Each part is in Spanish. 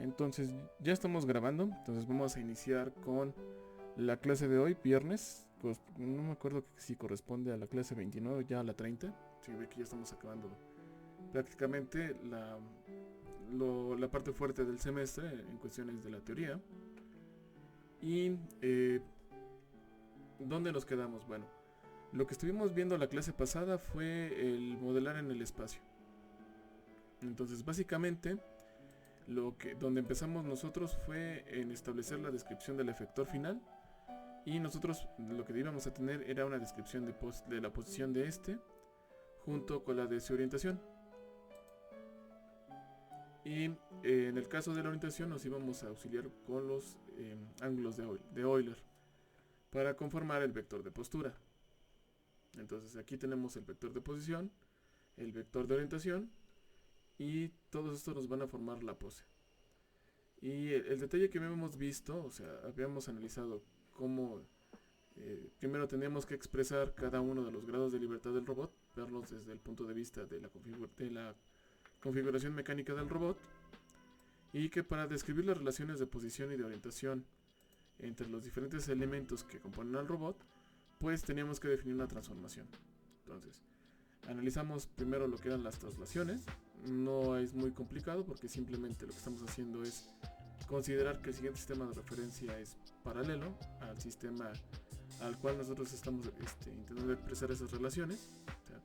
Entonces ya estamos grabando, entonces vamos a iniciar con la clase de hoy, viernes. No me acuerdo si corresponde a la clase 29 o ya a la 30. Si ve que ya estamos acabando prácticamente la parte fuerte del semestre en cuestiones de la teoría. Y ¿dónde nos quedamos? Bueno, lo que estuvimos viendo la clase pasada fue el modelar en el espacio. Entonces básicamente donde empezamos nosotros fue en establecer la descripción del efector final, y nosotros lo que íbamos a tener era una descripción de la posición de este junto con la de su orientación. Y en el caso de la orientación nos íbamos a auxiliar con los ángulos de Euler para conformar el vector de postura. Entonces aquí tenemos el vector de posición, el vector de orientación, y todos estos nos van a formar la pose. Y el detalle que habíamos visto, o sea, habíamos analizado cómo primero teníamos que expresar cada uno de los grados de libertad del robot, verlos desde el punto de vista de la configuración mecánica del robot, y que para describir las relaciones de posición y de orientación entre los diferentes elementos que componen al robot, pues teníamos que definir una transformación. Entonces, analizamos primero lo que eran las traslaciones. No es muy complicado porque simplemente lo que estamos haciendo es considerar que el siguiente sistema de referencia es paralelo al sistema al cual nosotros estamos intentando expresar esas relaciones. O sea,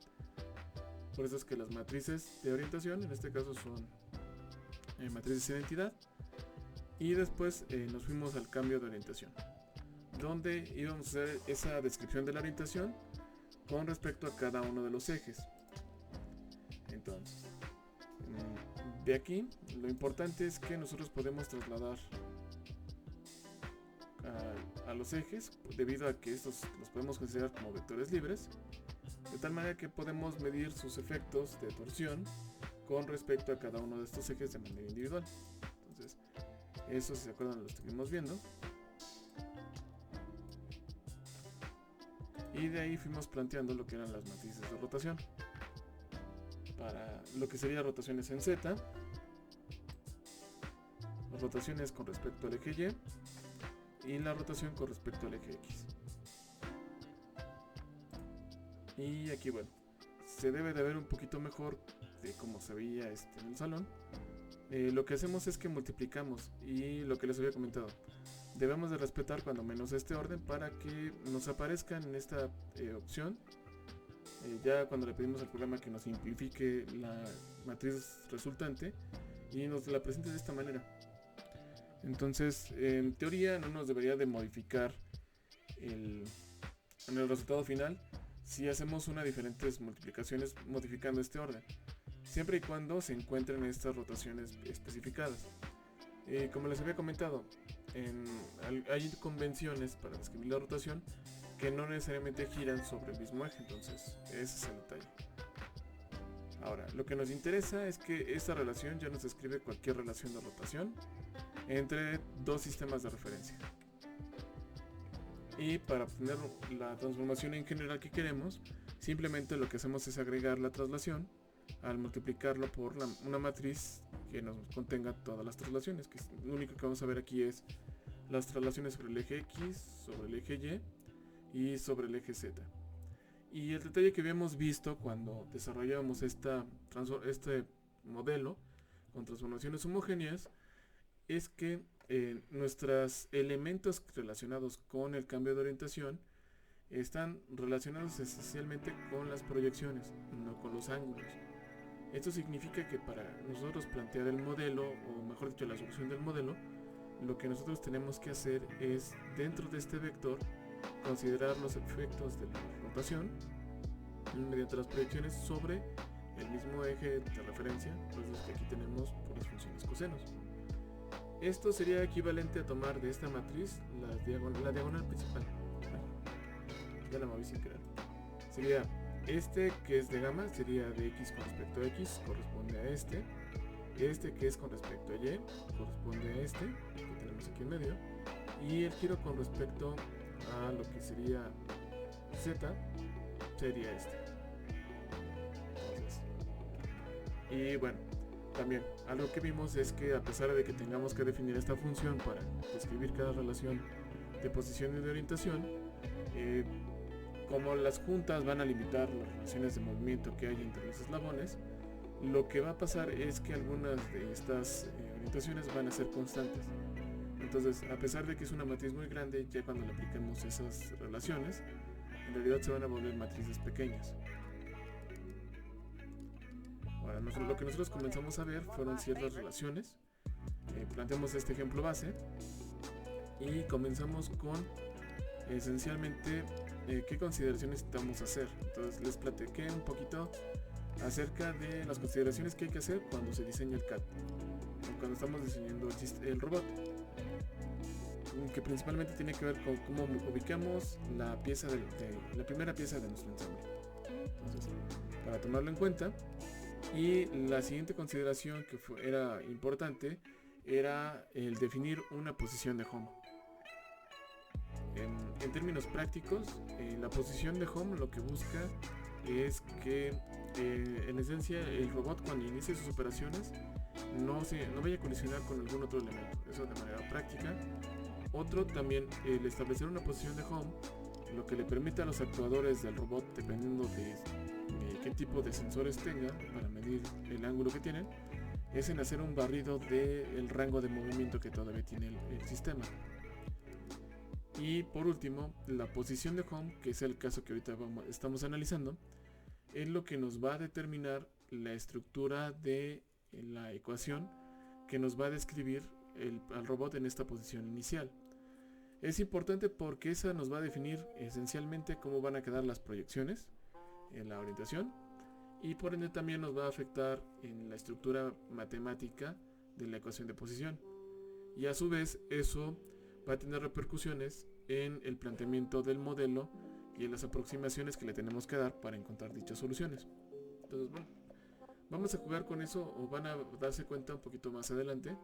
por eso es que las matrices de orientación en este caso son matrices de identidad. Y después nos fuimos al cambio de orientación, donde íbamos a hacer esa descripción de la orientación con respecto a cada uno de los ejes. Entonces, de aquí lo importante es que nosotros podemos trasladar a los ejes, debido a que estos los podemos considerar como vectores libres, de tal manera que podemos medir sus efectos de torsión con respecto a cada uno de estos ejes de manera individual. Entonces, eso, si se acuerdan, lo estuvimos viendo. Y de ahí fuimos planteando lo que eran las matrices de rotación. Para lo que sería rotaciones en Z, las rotaciones con respecto al eje Y la rotación con respecto al eje X. Y aquí, bueno, se debe de ver un poquito mejor de cómo se veía en el salón. Lo que hacemos es que multiplicamos, y lo que les había comentado, debemos de respetar cuando menos este orden para que nos aparezcan en esta opción. Ya cuando le pedimos al programa que nos simplifique la matriz resultante y nos la presente de esta manera. Entonces, en teoría no nos debería de modificar en el resultado final si hacemos una diferentes multiplicaciones modificando este orden, siempre y cuando se encuentren estas rotaciones especificadas. Como les había comentado, hay convenciones para describir la rotación que no necesariamente giran sobre el mismo eje, entonces ese es el detalle. Ahora, lo que nos interesa es que esta relación ya nos describe cualquier relación de rotación entre dos sistemas de referencia. Y para obtener la transformación en general que queremos, simplemente lo que hacemos es agregar la traslación al multiplicarlo por una matriz que nos contenga todas las traslaciones, que lo único que vamos a ver aquí es las traslaciones sobre el eje X, sobre el eje Y sobre el eje Z. Y el detalle que habíamos visto cuando desarrollábamos este modelo con transformaciones homogéneas es que nuestros elementos relacionados con el cambio de orientación están relacionados esencialmente con las proyecciones, no con los ángulos. Esto significa que para nosotros plantear el modelo, o mejor dicho, la solución del modelo, lo que nosotros tenemos que hacer es, dentro de este vector, considerar los efectos de la rotación mediante las proyecciones sobre el mismo eje de referencia, pues es que aquí tenemos puras funciones cosenos. Esto sería equivalente a tomar de esta matriz la diagonal principal. Ya la moví sin querer. Sería este que es de gamma, sería de X con respecto a X, corresponde a este que es con respecto a Y, corresponde a este que tenemos aquí en medio, y el giro con respecto a lo que sería Z sería este. Entonces, y bueno, también algo que vimos es que a pesar de que tengamos que definir esta función para describir cada relación de posición y de orientación, como las juntas van a limitar las relaciones de movimiento que hay entre los eslabones, lo que va a pasar es que algunas de estas orientaciones van a ser constantes. Entonces, a pesar de que es una matriz muy grande, ya cuando le apliquemos esas relaciones, en realidad se van a volver matrices pequeñas. Ahora, lo que nosotros comenzamos a ver fueron ciertas relaciones. Planteamos este ejemplo base y comenzamos con esencialmente qué consideraciones necesitamos hacer. Entonces les platiqué un poquito acerca de las consideraciones que hay que hacer cuando se diseña el CAD, cuando estamos diseñando el robot, que principalmente tiene que ver con cómo ubicamos la primera pieza de nuestro ensamble. Entonces, para tomarlo en cuenta, y la siguiente consideración que era importante era el definir una posición de home. En términos prácticos, la posición de home lo que busca es que en esencia el robot cuando inicie sus operaciones no vaya a colisionar con algún otro elemento. Eso de manera práctica. Otro también, el establecer una posición de home, lo que le permite a los actuadores del robot, dependiendo de qué tipo de sensores tenga para medir el ángulo que tienen, es en hacer un barrido del rango de movimiento que todavía tiene el sistema. Y por último, la posición de home, que es el caso que ahorita estamos analizando, es lo que nos va a determinar la estructura de la ecuación que nos va a describir al robot en esta posición inicial. Es importante porque esa nos va a definir esencialmente cómo van a quedar las proyecciones en la orientación, y por ende también nos va a afectar en la estructura matemática de la ecuación de posición, y a su vez eso va a tener repercusiones en el planteamiento del modelo y en las aproximaciones que le tenemos que dar para encontrar dichas soluciones. Entonces, bueno, vamos a jugar con eso, o van a darse cuenta un poquito más adelante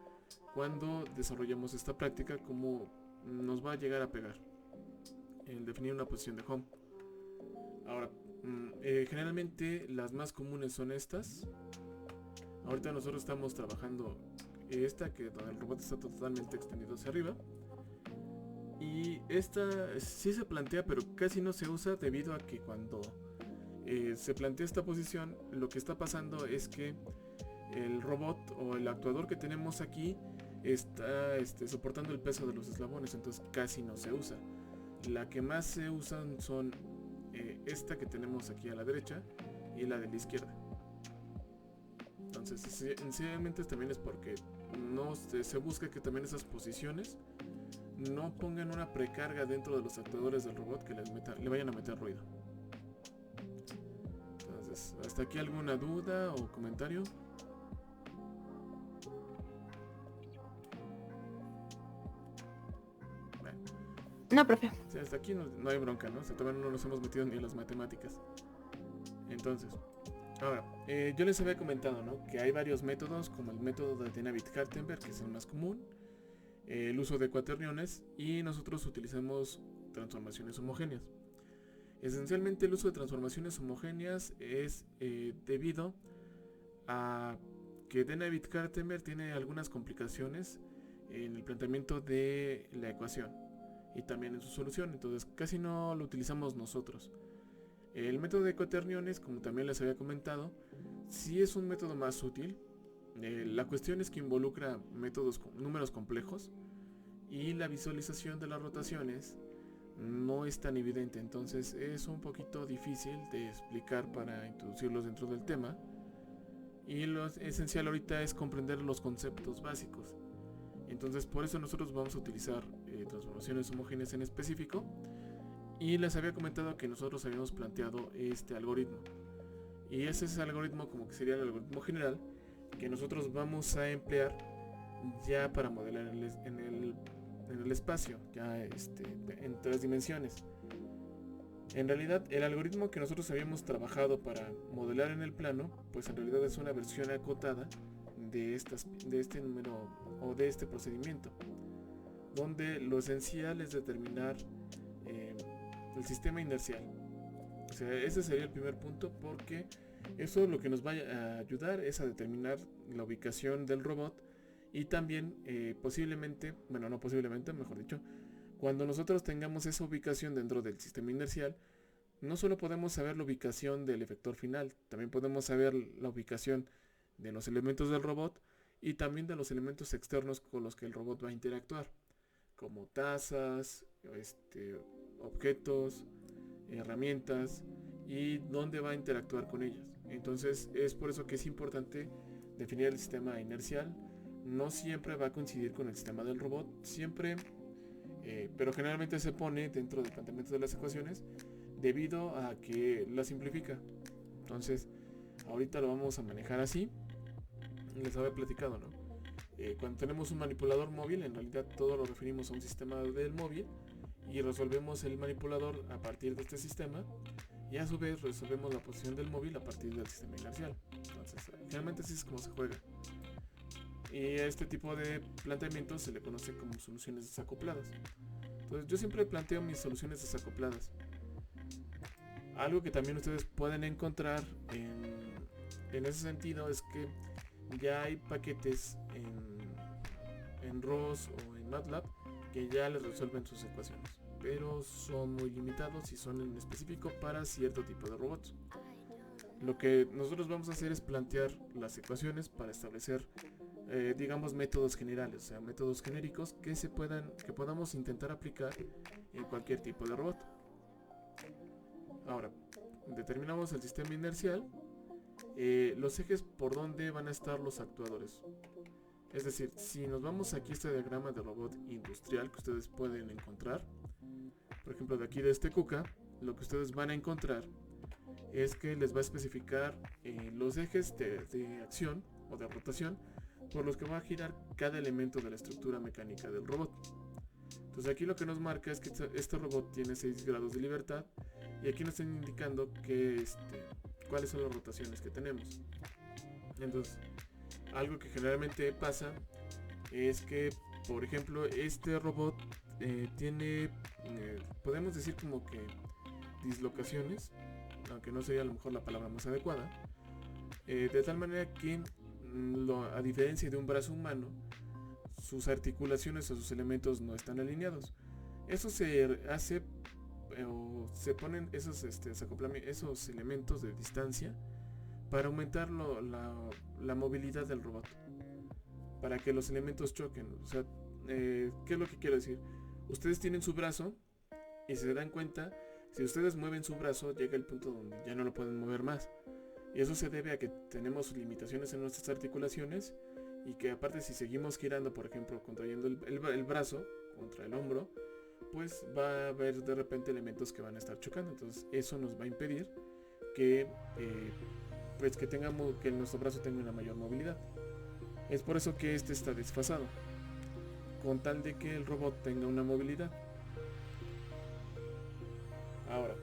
cuando desarrollemos esta práctica cómo nos va a llegar a pegar el definir una posición de home. Ahora, generalmente las más comunes son estas. Ahorita nosotros estamos trabajando esta, que donde el robot está totalmente extendido hacia arriba, y esta sí se plantea pero casi no se usa, debido a que cuando se plantea esta posición, lo que está pasando es que el robot o el actuador que tenemos aquí está soportando el peso de los eslabones, entonces casi no se usa. La que más se usan son esta que tenemos aquí a la derecha y la de la izquierda. Entonces, sencillamente también es porque no se busca que también esas posiciones no pongan una precarga dentro de los actuadores del robot que le vayan a meter ruido. Entonces, ¿hasta aquí alguna duda o comentario? No, profe. Sí, hasta aquí no hay bronca, ¿no? O sea, todavía no nos hemos metido ni en las matemáticas. Entonces, ahora, yo les había comentado, ¿no?, que hay varios métodos, como el método de Denavit-Kartenberg, que es el más común, el uso de cuaterniones, y nosotros utilizamos transformaciones homogéneas. Esencialmente el uso de transformaciones homogéneas es debido a que Denavit-Kartenberg tiene algunas complicaciones en el planteamiento de la ecuación y también en su solución, entonces casi no lo utilizamos nosotros. El método de cuaterniones, como también les había comentado, sí es un método más útil. La cuestión es que involucra números complejos, y la visualización de las rotaciones no es tan evidente, entonces es un poquito difícil de explicar para introducirlos dentro del tema, y lo esencial ahorita es comprender los conceptos básicos. Entonces por eso nosotros vamos a utilizar transformaciones homogéneas en específico, y les había comentado que nosotros habíamos planteado este algoritmo, y ese es el algoritmo, como que sería el algoritmo general que nosotros vamos a emplear ya para modelar en el espacio, ya en 3 dimensiones. En realidad el algoritmo que nosotros habíamos trabajado para modelar en el plano, pues en realidad es una versión acotada de este número o de este procedimiento, donde lo esencial es determinar el sistema inercial. O sea, ese sería el primer punto, porque Eso lo que nos va a ayudar es a determinar la ubicación del robot y también posiblemente, bueno, no posiblemente, mejor dicho, cuando nosotros tengamos esa ubicación dentro del sistema inercial, no solo podemos saber la ubicación del efector final, también podemos saber la ubicación de los elementos del robot y también de los elementos externos con los que el robot va a interactuar, como tazas, objetos, herramientas y dónde va a interactuar con ellas. Entonces es por eso que es importante definir el sistema inercial. No siempre va a coincidir con el sistema del robot, siempre, pero generalmente se pone dentro del planteamiento de las ecuaciones debido a que la simplifica. Entonces ahorita lo vamos a manejar así. Les había platicado, ¿no? Cuando tenemos un manipulador móvil, en realidad todo lo referimos a un sistema del móvil y resolvemos el manipulador a partir de este sistema y a su vez resolvemos la posición del móvil a partir del sistema inercial. Entonces, generalmente así es como se juega. Y a este tipo de planteamientos se le conoce como soluciones desacopladas. Entonces, yo siempre planteo mis soluciones desacopladas. Algo que también ustedes pueden encontrar en ese sentido es que ya hay paquetes en ROS o en MATLAB que ya les resuelven sus ecuaciones, pero son muy limitados y son en específico para cierto tipo de robots. Lo que nosotros vamos a hacer es plantear las ecuaciones para establecer, digamos, métodos generales, o sea, métodos genéricos que podamos intentar aplicar en cualquier tipo de robot. Ahora, determinamos el sistema inercial, los ejes por donde van a estar los actuadores. Es decir, si nos vamos aquí a este diagrama de robot industrial que ustedes pueden encontrar, por ejemplo de aquí de este KUKA, lo que ustedes van a encontrar es que les va a especificar los ejes de acción o de rotación por los que va a girar cada elemento de la estructura mecánica del robot. Entonces aquí lo que nos marca es que este robot tiene 6 grados de libertad y aquí nos están indicando que cuáles son las rotaciones que tenemos. Entonces, algo que generalmente pasa es que, por ejemplo, este robot tiene, podemos decir como que dislocaciones, aunque no sería a lo mejor la palabra más adecuada, de tal manera que a diferencia de un brazo humano, sus articulaciones o sus elementos no están alineados. Eso se hace o se ponen esos elementos de distancia para aumentar la movilidad del robot, para que los elementos choquen. O sea, ¿qué es lo que quiero decir? Ustedes tienen su brazo y se dan cuenta, si ustedes mueven su brazo llega el punto donde ya no lo pueden mover más, y eso se debe a que tenemos limitaciones en nuestras articulaciones y que aparte si seguimos girando, por ejemplo contrayendo el brazo contra el hombro, pues va a haber de repente elementos que van a estar chocando. Entonces eso nos va a impedir que pues que nuestro brazo tenga una mayor movilidad. Es por eso que este está desfasado, con tal de que el robot tenga una movilidad. Ahora,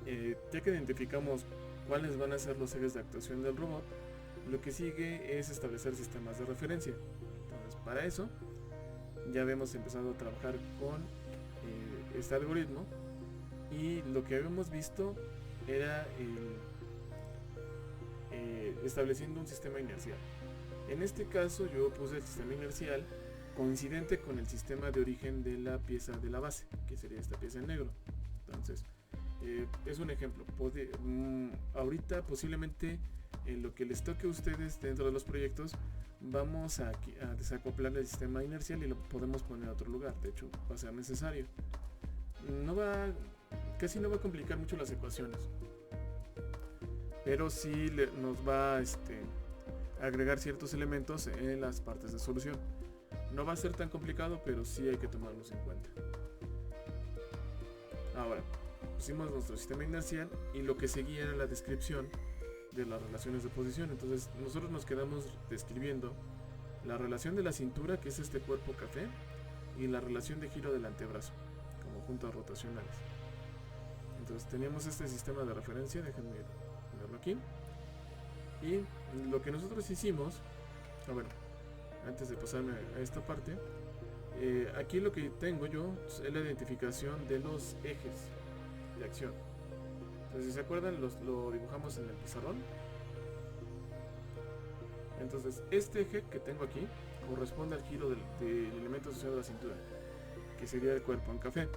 ya que identificamos cuáles van a ser los ejes de actuación del robot, lo que sigue es establecer sistemas de referencia. Entonces, para eso ya habíamos empezado a trabajar con este algoritmo, y lo que habíamos visto era estableciendo un sistema inercial. En este caso yo puse el sistema inercial coincidente con el sistema de origen de la pieza de la base, que sería esta pieza en negro. Entonces, es un ejemplo. Ahorita posiblemente en lo que les toque a ustedes dentro de los proyectos, vamos a desacoplar el sistema inercial y lo podemos poner a otro lugar. De hecho, va a ser necesario. Casi no va a complicar mucho las ecuaciones, pero sí nos va a agregar ciertos elementos en las partes de solución. No va a ser tan complicado, pero sí hay que tomarlos en cuenta. Ahora, pusimos nuestro sistema inercial y lo que seguía era la descripción de las relaciones de posición. Entonces nosotros nos quedamos describiendo la relación de la cintura, que es este cuerpo café, y la relación de giro del antebrazo como juntas rotacionales. Entonces teníamos este sistema de referencia, déjenme ponerlo aquí, y lo que nosotros hicimos, bueno, antes de pasarme a esta parte, aquí lo que tengo yo es la identificación de los ejes de acción. Entonces, si se acuerdan, lo dibujamos en el pizarrón. Entonces, este eje que tengo aquí corresponde al giro del elemento asociado a la cintura, que sería el cuerpo en café.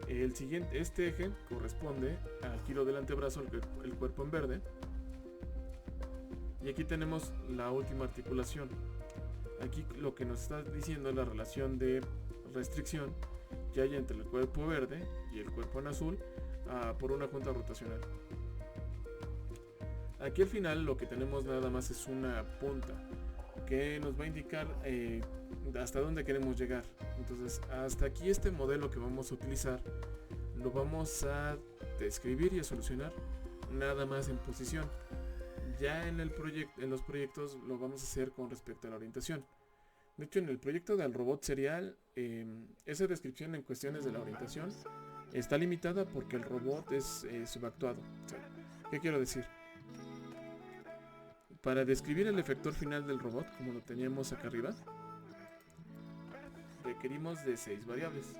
El siguiente, este eje corresponde al giro del antebrazo, el cuerpo en verde. Y aquí tenemos la última articulación. Aquí lo que nos está diciendo es la relación de restricción que hay entre el cuerpo verde y el cuerpo en azul por una junta rotacional. Aquí al final lo que tenemos nada más es una punta que nos va a indicar hasta dónde queremos llegar. Entonces, hasta aquí este modelo que vamos a utilizar lo vamos a describir y a solucionar nada más en posición. Ya en los proyectos lo vamos a hacer con respecto a la orientación. De hecho, en el proyecto del robot serial, esa descripción en cuestiones de la orientación está limitada porque el robot es subactuado. O sea, ¿qué quiero decir? Para describir el efector final del robot, como lo teníamos acá arriba, requerimos de 6 variables.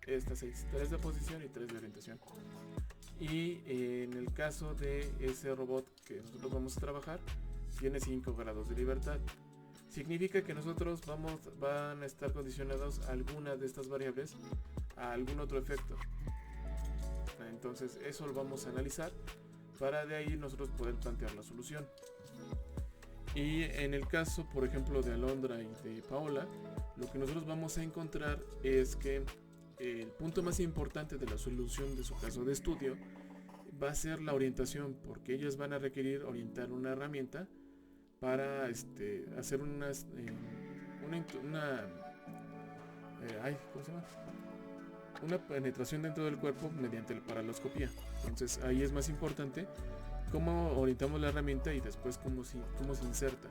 Estas 6, 3 de posición y 3 de orientación. Y en el caso de ese robot que nosotros vamos a trabajar, tiene 5 grados de libertad. Significa que nosotros van a estar condicionados a alguna de estas variables a algún otro efecto. Entonces eso lo vamos a analizar para de ahí nosotros poder plantear la solución. Y en el caso, por ejemplo, de Alondra y de Paola, lo que nosotros vamos a encontrar es que el punto más importante de la solución de su caso de estudio va a ser la orientación, porque ellas van a requerir orientar una herramienta para hacer ¿cómo se llama? Una penetración dentro del cuerpo mediante la paraloscopía. Entonces ahí es más importante cómo orientamos la herramienta y después cómo se inserta.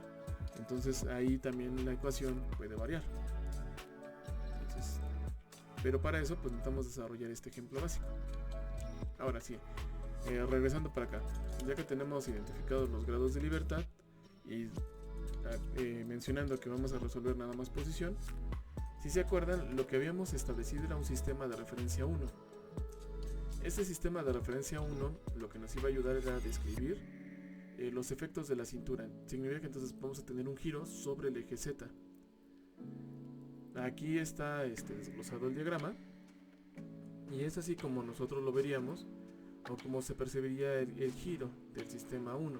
Entonces ahí también la ecuación puede variar. Pero para eso pues necesitamos desarrollar este ejemplo básico. Ahora sí, regresando para acá, ya que tenemos identificados los grados de libertad y mencionando que vamos a resolver nada más posición, si se acuerdan, lo que habíamos establecido era un sistema de referencia 1. Este sistema de referencia 1 lo que nos iba a ayudar era a describir los efectos de la cintura. Significa que entonces vamos a tener un giro sobre el eje Z. Aquí está desglosado el diagrama y es así como nosotros lo veríamos o como se percibiría el giro del sistema 1.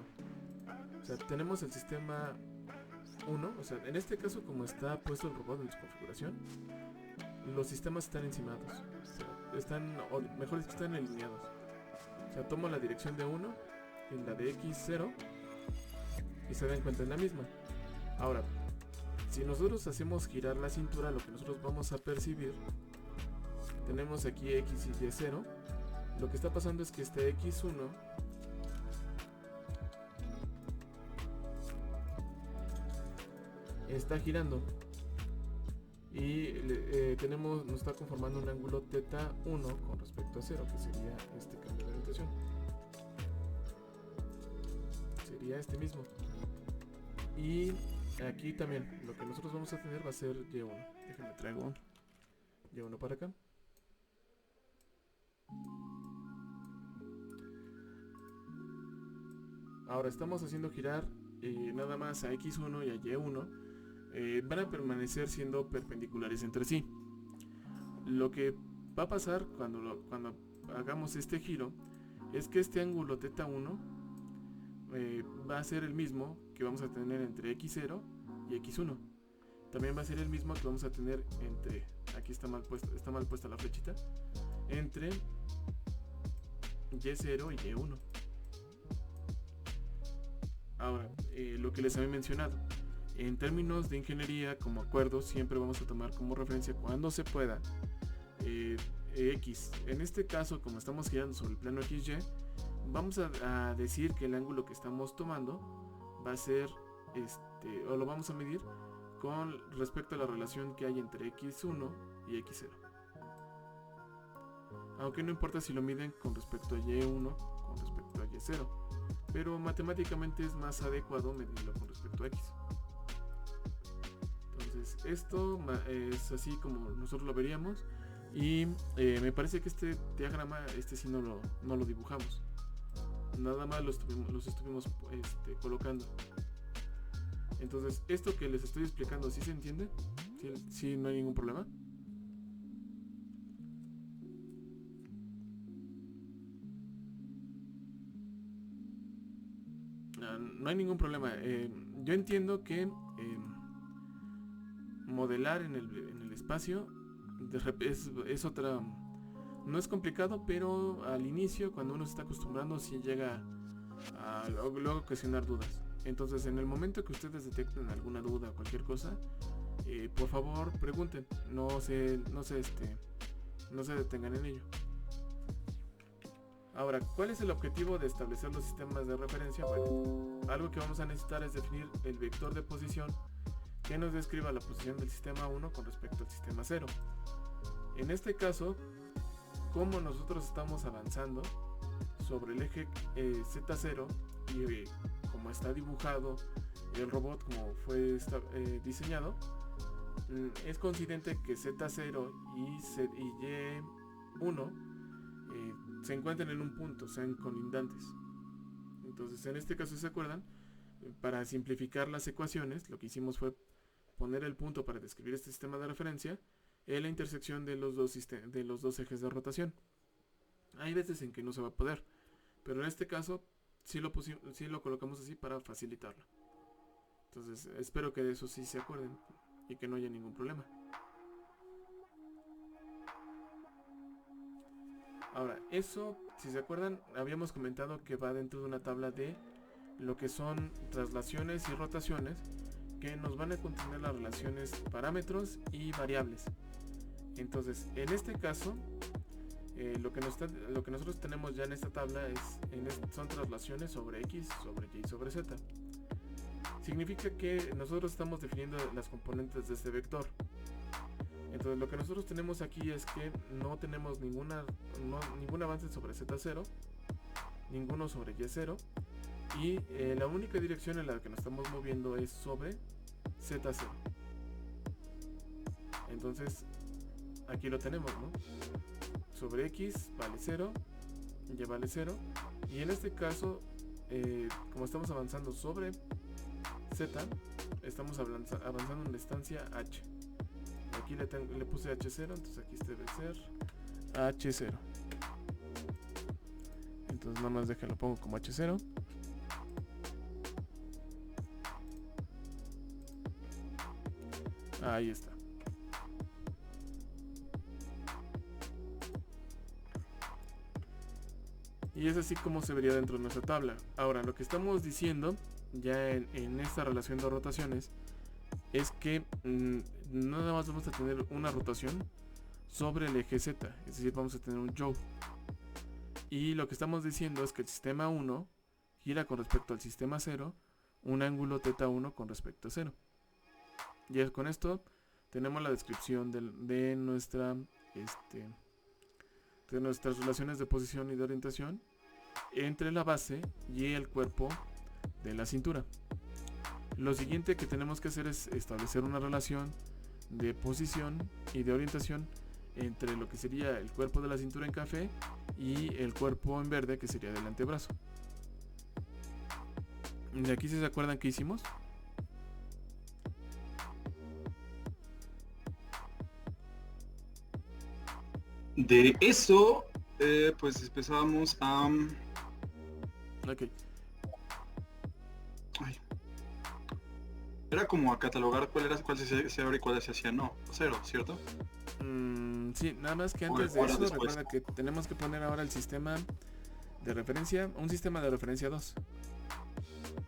O sea, tenemos el sistema 1, o sea, en este caso como está puesto el robot en su configuración, los sistemas están encimados, o sea, mejor dicho, están alineados. O sea, tomo la dirección de 1 y la de X0 y se dan cuenta en la misma. Ahora, si nosotros hacemos girar la cintura, lo que nosotros vamos a percibir, tenemos aquí X y Y0. Lo que está pasando es que este X1 está girando y nos está conformando un ángulo θ1 con respecto a 0, que sería este cambio de orientación. Sería este mismo. Y aquí también lo que nosotros vamos a tener va a ser Y1. Déjenme traigo Y1 para acá. Ahora estamos haciendo girar nada más a X1 y a Y1. Van a permanecer siendo perpendiculares entre sí. Lo que va a pasar cuando hagamos este giro es que este ángulo θ1 va a ser el mismo que vamos a tener entre X0 y X1. También va a ser el mismo que vamos a tener entre, aquí está mal puesta la flechita, entre Y0 y Y1. Ahora, lo que les había mencionado, en términos de ingeniería, como acuerdo, siempre vamos a tomar como referencia cuando se pueda X. En este caso, como estamos girando sobre el plano XY, vamos a decir que el ángulo que estamos tomando va a ser, o lo vamos a medir con respecto a la relación que hay entre X1 y X0. Aunque no importa si lo miden con respecto a Y1, con respecto a Y0. Pero matemáticamente es más adecuado medirlo con respecto a X. Entonces esto es así como nosotros lo veríamos. Y me parece que este diagrama, sí no lo dibujamos. Nada más los estuvimos colocando. Entonces, esto que les estoy explicando, ¿sí se entiende? ¿Sí no hay ningún problema? No hay ningún problema. Yo entiendo que modelar en el espacio es otra... No es complicado, pero al inicio, cuando uno se está acostumbrando, sí llega a luego ocasionar dudas. Entonces, en el momento que ustedes detecten alguna duda o cualquier cosa, por favor pregunten. No se detengan en ello. Ahora, ¿cuál es el objetivo de establecer los sistemas de referencia? Bueno, algo que vamos a necesitar es definir el vector de posición que nos describa la posición del sistema 1 con respecto al sistema 0. En este caso, como nosotros estamos avanzando sobre el eje Z0 y como está dibujado el robot, como fue diseñado, es coincidente que Z0 y Y1 se encuentren en un punto, sean colindantes. Entonces, en este caso, ¿se acuerdan? Para simplificar las ecuaciones, lo que hicimos fue poner el punto para describir este sistema de referencia en la intersección de los dos ejes de rotación. Hay veces en que no se va a poder, pero en este caso sí lo colocamos así para facilitarlo. Entonces, espero que de eso sí se acuerden y que no haya ningún problema. Ahora, eso, si se acuerdan, habíamos comentado que va dentro de una tabla de lo que son traslaciones y rotaciones, que nos van a contener las relaciones parámetros y variables. Entonces, en este caso, lo que nosotros tenemos ya en esta tabla son traslaciones sobre X, sobre Y, sobre Z. Significa que nosotros estamos definiendo las componentes de este vector. Entonces, lo que nosotros tenemos aquí es que no tenemos ningún avance sobre Z0, ninguno sobre Y0, y la única dirección en la que nos estamos moviendo es sobre Z0. Entonces, aquí lo tenemos, ¿no? Sobre X vale 0, Y vale 0, y en este caso, como estamos avanzando sobre Z, estamos avanzando en la instancia H. Aquí le puse H0, entonces aquí debe ser H0. Entonces nada más déjenlo, pongo como H0. Ahí está. Y es así como se vería dentro de nuestra tabla. Ahora, lo que estamos diciendo ya en esta relación de rotaciones es que nada más vamos a tener una rotación sobre el eje Z, es decir, vamos a tener un yaw. Y lo que estamos diciendo es que el sistema 1 gira con respecto al sistema 0 un ángulo θ1 con respecto a 0. Y con esto tenemos la descripción de nuestras relaciones de posición y de orientación entre la base y el cuerpo de la cintura. Lo siguiente que tenemos que hacer es establecer una relación de posición y de orientación entre lo que sería el cuerpo de la cintura en café y el cuerpo en verde, que sería del antebrazo. De aquí, si se acuerdan qué hicimos. De eso, pues empezábamos a... Ok. Ay. Era como a catalogar cuál se abre y cuál se hacía no. 0, ¿cierto? Sí, nada más que antes de eso, recuerda que tenemos que poner ahora el sistema de referencia, un sistema de referencia 2.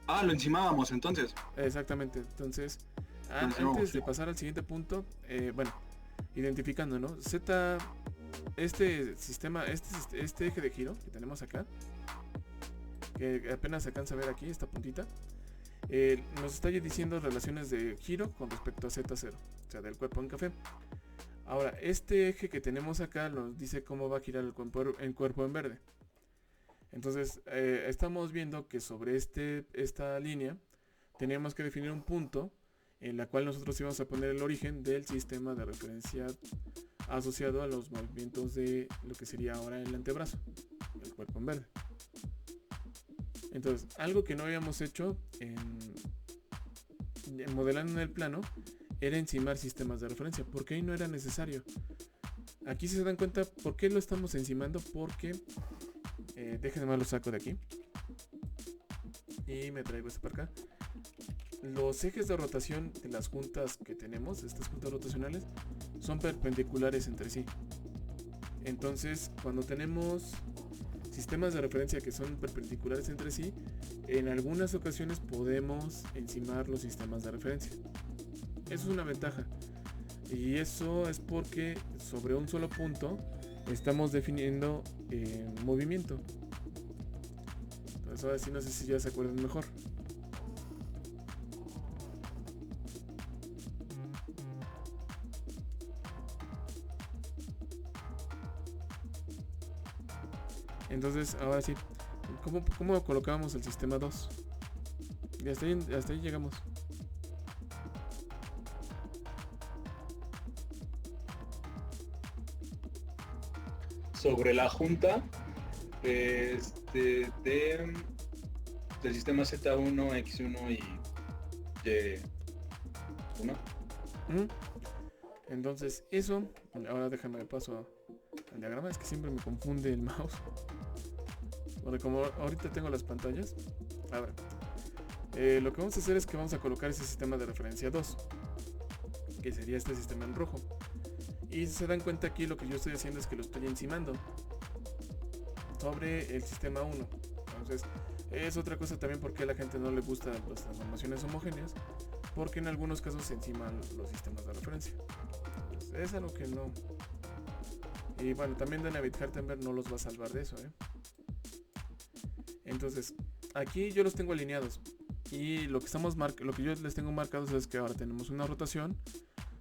Ah, lo encimábamos entonces. Exactamente, entonces, antes de pasar al siguiente punto, bueno, identificando, ¿no? Este sistema, este eje de giro que tenemos acá, que apenas se alcanza a ver aquí, esta puntita, nos está diciendo relaciones de giro con respecto a Z0, o sea, del cuerpo en café. Ahora, este eje que tenemos acá nos dice cómo va a girar el cuerpo en verde. Entonces, estamos viendo que sobre esta línea tenemos que definir un punto en la cual nosotros íbamos a poner el origen del sistema de referencia asociado a los movimientos de lo que sería ahora el antebrazo, el cuerpo en verde. Entonces, algo que no habíamos hecho en modelando en el plano era encimar sistemas de referencia, porque ahí no era necesario. Aquí se dan cuenta por qué lo estamos encimando, porque déjenme más lo saco de aquí y me traigo este para acá. Los ejes de rotación de las juntas que tenemos, estas juntas rotacionales, son perpendiculares entre sí. Entonces, cuando tenemos sistemas de referencia que son perpendiculares entre sí, en algunas ocasiones podemos encimar los sistemas de referencia. Eso es una ventaja. Y eso es porque sobre un solo punto estamos definiendo movimiento. Entonces ahora sí no sé si ya se acuerdan mejor. Entonces ahora sí, ¿cómo colocábamos el sistema 2? Y hasta ahí llegamos. Sobre la junta del sistema Z1, X1 y Y1. Entonces eso, ahora déjame paso al diagrama, es que siempre me confunde el mouse. Porque como ahorita tengo las pantallas, a ver, lo que vamos a hacer es que vamos a colocar ese sistema de referencia 2, que sería este sistema en rojo. Y si se dan cuenta aquí, lo que yo estoy haciendo es que lo estoy encimando sobre el sistema 1. Entonces es otra cosa también porque a la gente no le gustan las transformaciones homogéneas, porque en algunos casos se enciman los sistemas de referencia. Entonces, es algo que no. Y bueno, también David Hartenberg no los va a salvar de eso, Entonces aquí yo los tengo alineados, y lo que yo les tengo marcados es que ahora tenemos una rotación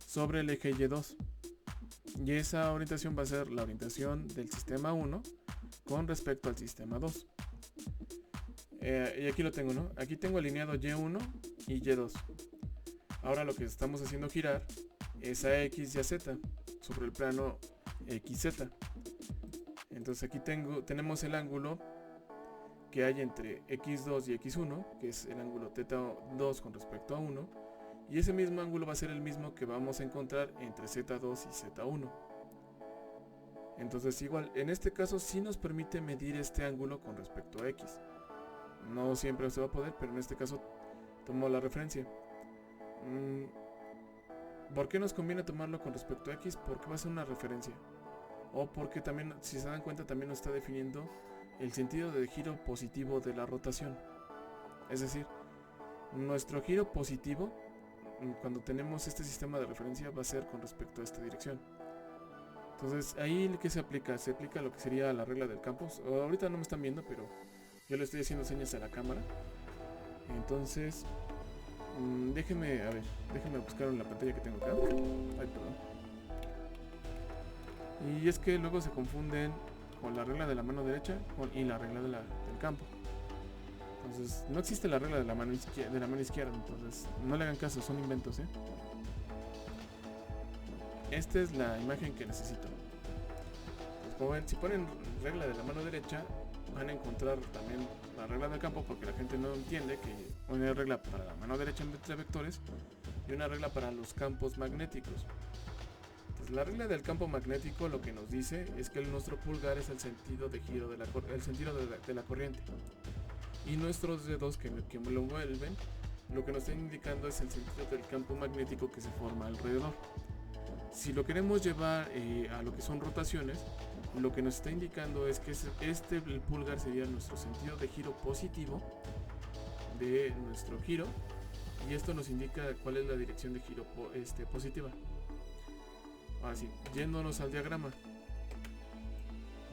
sobre el eje Y2. Y esa orientación va a ser la orientación del sistema 1 con respecto al sistema 2. Y aquí lo tengo, ¿no? Aquí tengo alineado Y1 y Y2. Ahora lo que estamos haciendo girar es a X y a Z sobre el plano XZ. Entonces aquí tenemos el ángulo que hay entre X2 y X1, que es el ángulo θ2 con respecto a 1. Y ese mismo ángulo va a ser el mismo que vamos a encontrar entre Z2 y Z1. Entonces igual, en este caso sí nos permite medir este ángulo con respecto a X. No siempre se va a poder, pero en este caso tomo la referencia. ¿Por qué nos conviene tomarlo con respecto a X? Porque va a ser una referencia. O porque también, si se dan cuenta, también nos está definiendo el sentido de giro positivo de la rotación. Es decir, nuestro giro positivo, cuando tenemos este sistema de referencia, va a ser con respecto a esta dirección. Entonces, ahí ¿qué se aplica? Se aplica lo que sería la regla del campo. Ahorita no me están viendo, pero yo le estoy haciendo señas a la cámara. Entonces, déjenme buscar en la pantalla que tengo acá. Ay, perdón. Y es que luego se confunden con la regla de la mano derecha y la regla del campo. Entonces, no existe la regla de la mano izquierda, entonces no le hagan caso, son inventos, Esta es la imagen que necesito. Pues, como ven, si ponen regla de la mano derecha, van a encontrar también la regla del campo, porque la gente no entiende que una regla para la mano derecha entre vectores y una regla para los campos magnéticos. Entonces, la regla del campo magnético lo que nos dice es que nuestro pulgar es el sentido de giro de la corriente. Y nuestros dedos que lo mueven, lo que nos están indicando es el sentido del campo magnético que se forma alrededor. Si lo queremos llevar a lo que son rotaciones, lo que nos está indicando es que el pulgar sería nuestro sentido de giro positivo de nuestro giro, y esto nos indica cuál es la dirección de giro positiva. Ahora sí, yéndonos al diagrama,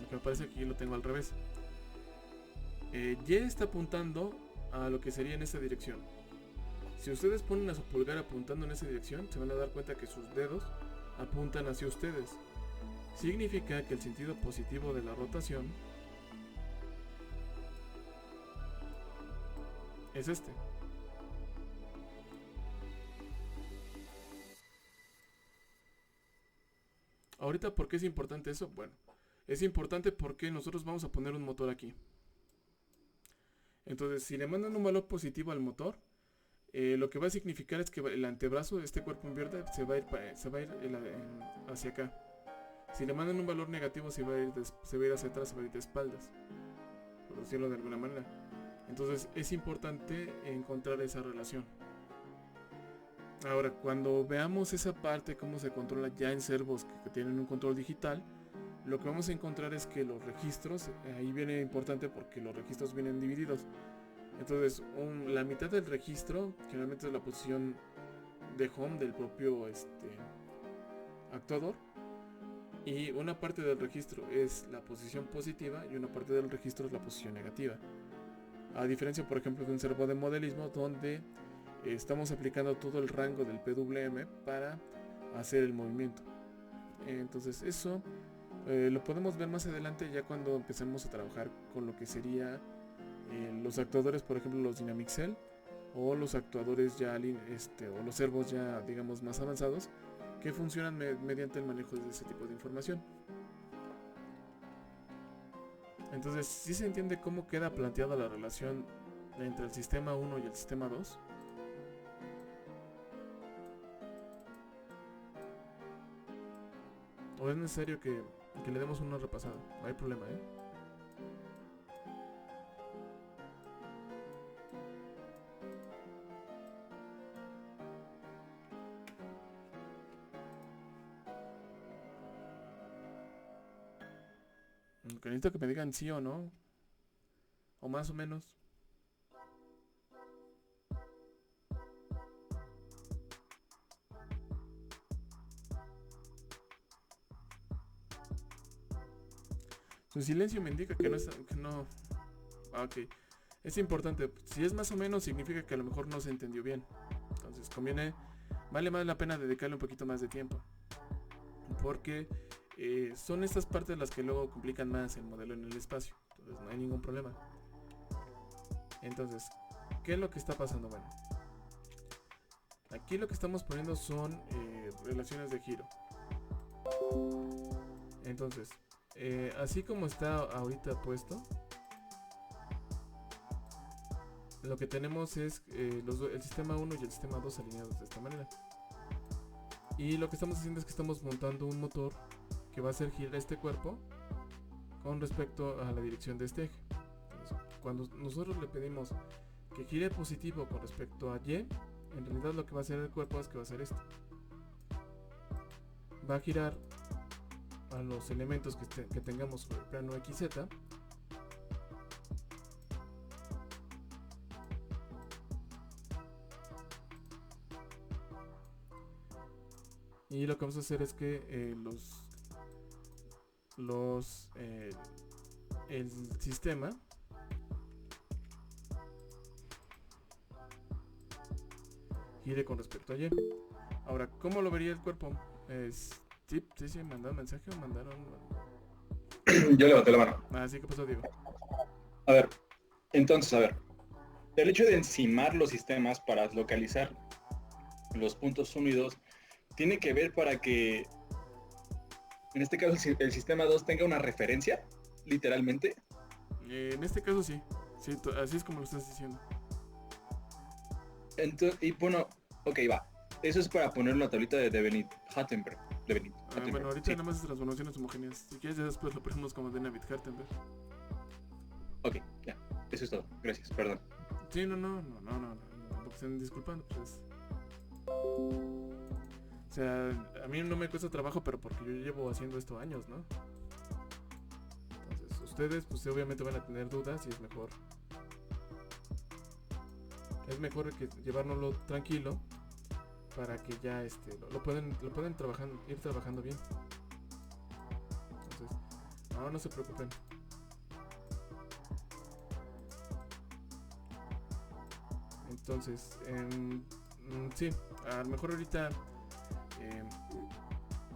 lo que me parece que aquí lo tengo al revés. Y está apuntando a lo que sería en esa dirección. Si ustedes ponen a su pulgar apuntando en esa dirección, se van a dar cuenta que sus dedos apuntan hacia ustedes. Significa que el sentido positivo de la rotación es este. Ahorita, ¿por qué es importante eso? Bueno, es importante porque nosotros vamos a poner un motor aquí. Entonces, si le mandan un valor positivo al motor, lo que va a significar es que el antebrazo, este cuerpo en verde, se va a ir, hacia acá. Si le mandan un valor negativo, se va a ir hacia atrás, se va a ir de espaldas, por decirlo de alguna manera. Entonces, es importante encontrar esa relación. Ahora, cuando veamos esa parte, cómo se controla ya en servos que tienen un control digital, lo que vamos a encontrar es que los registros, ahí viene importante porque los registros vienen divididos. Entonces, la mitad del registro, generalmente es la posición de home del propio actuador, y una parte del registro es la posición positiva y una parte del registro es la posición negativa. A diferencia, por ejemplo, de un servo de modelismo donde estamos aplicando todo el rango del PWM para hacer el movimiento. Entonces eso lo podemos ver más adelante, ya cuando empecemos a trabajar con lo que sería los actuadores, por ejemplo los Dynamic Cell, o los actuadores ya o los servos ya, digamos, más avanzados, que funcionan mediante el manejo de ese tipo de información. Entonces, ¿sí se entiende cómo queda planteada la relación entre el sistema 1 y el sistema 2? ¿O es necesario que le demos una repasada? No hay problema, ¿eh? Que necesito que me digan sí o no, o más o menos. Su silencio me indica que no. Ah, ok. Es importante. Si es más o menos, significa que a lo mejor no se entendió bien. Entonces vale más la pena dedicarle un poquito más de tiempo. Porque son estas partes las que luego complican más el modelo en el espacio. Entonces no hay ningún problema. Entonces, ¿qué es lo que está pasando? Bueno, aquí lo que estamos poniendo son relaciones de giro. Entonces, así como está ahorita puesto, lo que tenemos es el sistema 1 y el sistema 2 alineados de esta manera. Y lo que estamos haciendo es que estamos montando un motor que va a hacer girar este cuerpo con respecto a la dirección de este eje. Entonces, cuando nosotros le pedimos que gire positivo con respecto a Y, en realidad lo que va a hacer el cuerpo es que va a hacer esto. Va a girar a los elementos que tengamos sobre el plano XZ. Y lo que vamos a hacer es que el sistema gire con respecto a Y. Ahora, ¿cómo lo vería el cuerpo? Sí, mandaron mensaje o mandaron... Yo levanté la mano. Ah, sí, ¿qué pasó, Diego? A ver, entonces, el hecho de encimar los sistemas para localizar los puntos 1 y 2 tiene que ver para que, en este caso, el sistema 2 tenga una referencia, literalmente. En este caso sí, así es como lo estás diciendo. Entonces, y bueno, ok, va. Eso es para poner una tablita de Benit-Hartenberg. Bueno, ahorita sí. nada más es transformaciones homogéneas. Si quieres, ya después lo ponemos como de David-Hartenberg. Ok, ya. Eso es todo. Gracias, perdón. Sí, no, porque estén disculpando, pues. O sea, a mí no me cuesta trabajo, pero porque yo llevo haciendo esto años, ¿no? Entonces, ustedes, pues obviamente van a tener dudas y es mejor. Es mejor que llevárnoslo tranquilo para que ya lo pueden ir trabajando bien. Entonces, no se preocupen. Entonces, sí, a lo mejor ahorita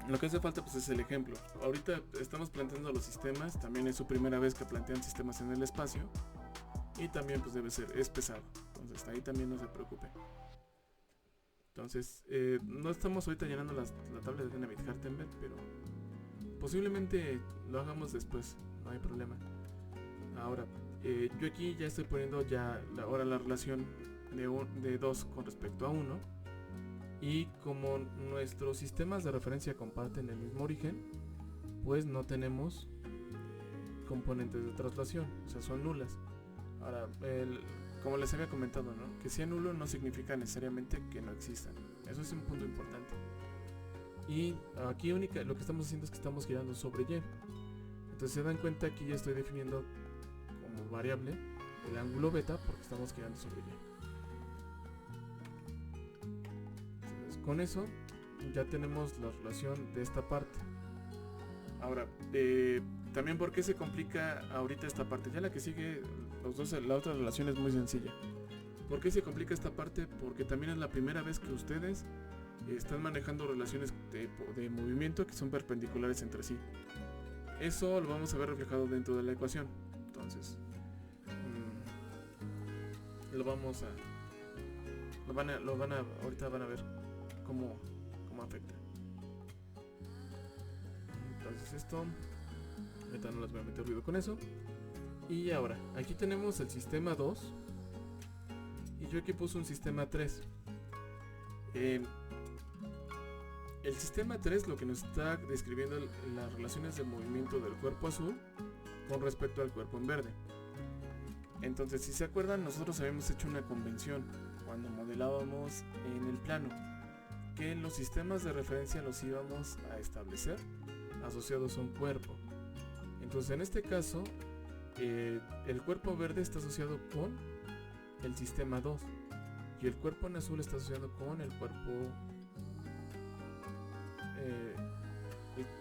lo que hace falta pues es el ejemplo. Ahorita estamos planteando los sistemas, también es su primera vez que plantean sistemas en el espacio y también pues es pesado, entonces ahí también no se preocupe. Entonces, no estamos ahorita llenando la tabla de David-Hartenberg, pero posiblemente lo hagamos después, no hay problema. Ahora, yo aquí ya estoy poniendo ahora la relación de 2 con respecto a 1. Y como nuestros sistemas de referencia comparten el mismo origen, pues no tenemos componentes de traslación, o sea, son nulas. Ahora, como les había comentado, ¿no? Que sea nulo no significa necesariamente que no existan. Eso es un punto importante. Y aquí lo que estamos haciendo es que estamos girando sobre Y. Entonces se dan cuenta, aquí ya estoy definiendo como variable el ángulo beta porque estamos girando sobre Y. Entonces, con eso ya tenemos la relación de esta parte. Ahora, también por qué se complica ahorita esta parte. Ya la que sigue, la otra relación es muy sencilla. ¿Por qué se complica esta parte? Porque también es la primera vez que ustedes están manejando relaciones de movimiento que son perpendiculares entre sí. Eso lo vamos a ver reflejado dentro de la ecuación. Entonces, ahorita van a ver cómo afecta. Entonces esto, ahorita no les voy a meter ruido con eso. Y ahora, aquí tenemos el sistema 2 y yo aquí puse un sistema 3. El sistema 3 lo que nos está describiendo las relaciones de movimiento del cuerpo azul con respecto al cuerpo en verde. Entonces, si se acuerdan, nosotros habíamos hecho una convención cuando modelábamos en el plano, que los sistemas de referencia los íbamos a establecer asociados a un cuerpo. Entonces, en este caso, el cuerpo verde está asociado con el sistema 2 y el cuerpo en azul está asociado con el cuerpo...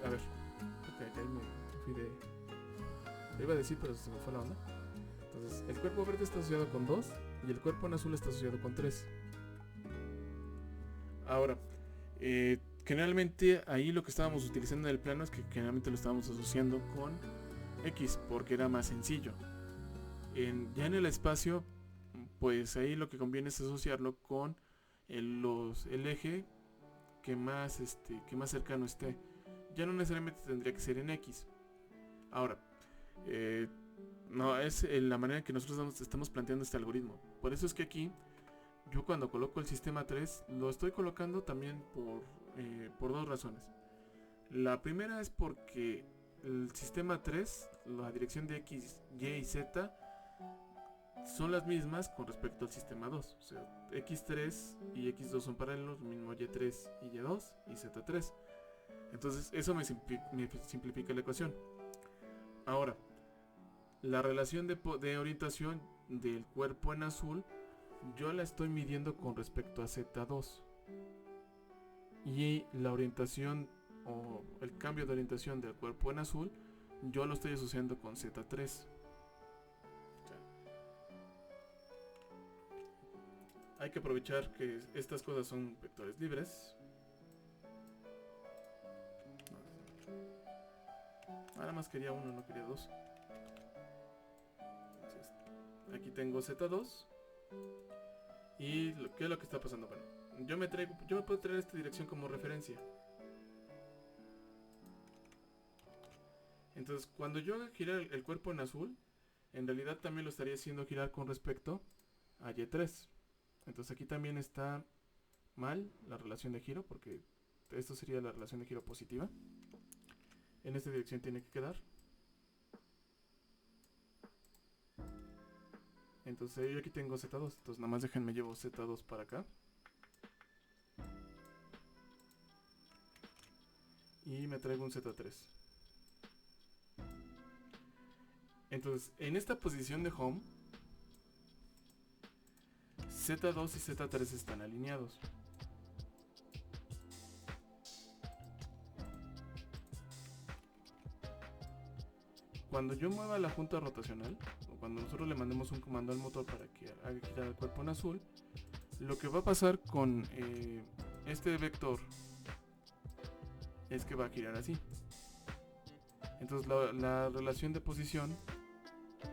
a ver, ok, ahí me fui de... Lo iba a decir, pero se me fue la onda. Entonces, el cuerpo verde está asociado con 2 y el cuerpo en azul está asociado con 3. Ahora, generalmente ahí lo que estábamos utilizando en el plano es que generalmente lo estábamos asociando con X porque era más sencillo. Ya en el espacio, pues ahí lo que conviene es asociarlo con el eje que más cercano esté. Ya no necesariamente tendría que ser en X. Ahora, no es la manera en que nosotros estamos planteando este algoritmo. Por eso es que aquí yo cuando coloco el sistema 3 lo estoy colocando también por dos razones. La primera es porque el sistema 3, la dirección de X, Y y Z son las mismas con respecto al sistema 2. O sea, X3 y X2 son paralelos, lo mismo Y3 y Y2 y Z3. Entonces eso me simplifica la ecuación. Ahora, la relación de orientación del cuerpo en azul yo la estoy midiendo con respecto a Z2. Y la orientación o el cambio de orientación del cuerpo en azul yo lo estoy asociando con Z3. Hay que aprovechar que estas cosas son vectores libres. Nada más quería uno, no quería dos. Entonces, aquí tengo Z2. ¿Y qué es lo que está pasando? Bueno, yo me puedo traer esta dirección como referencia. Entonces, cuando yo haga girar el cuerpo en azul, en realidad también lo estaría haciendo girar con respecto a Y3. Entonces aquí también está mal la relación de giro, porque esto sería la relación de giro positiva. En esta dirección tiene que quedar. Entonces yo aquí tengo Z2, entonces nada más déjenme llevo Z2 para acá. Y me traigo un Z3. Entonces, en esta posición de home, Z2 y Z3 están alineados. Cuando yo mueva la junta rotacional, o cuando nosotros le mandemos un comando al motor para que haga girar el cuerpo en azul, lo que va a pasar con este vector es que va a girar así. Entonces la relación de posición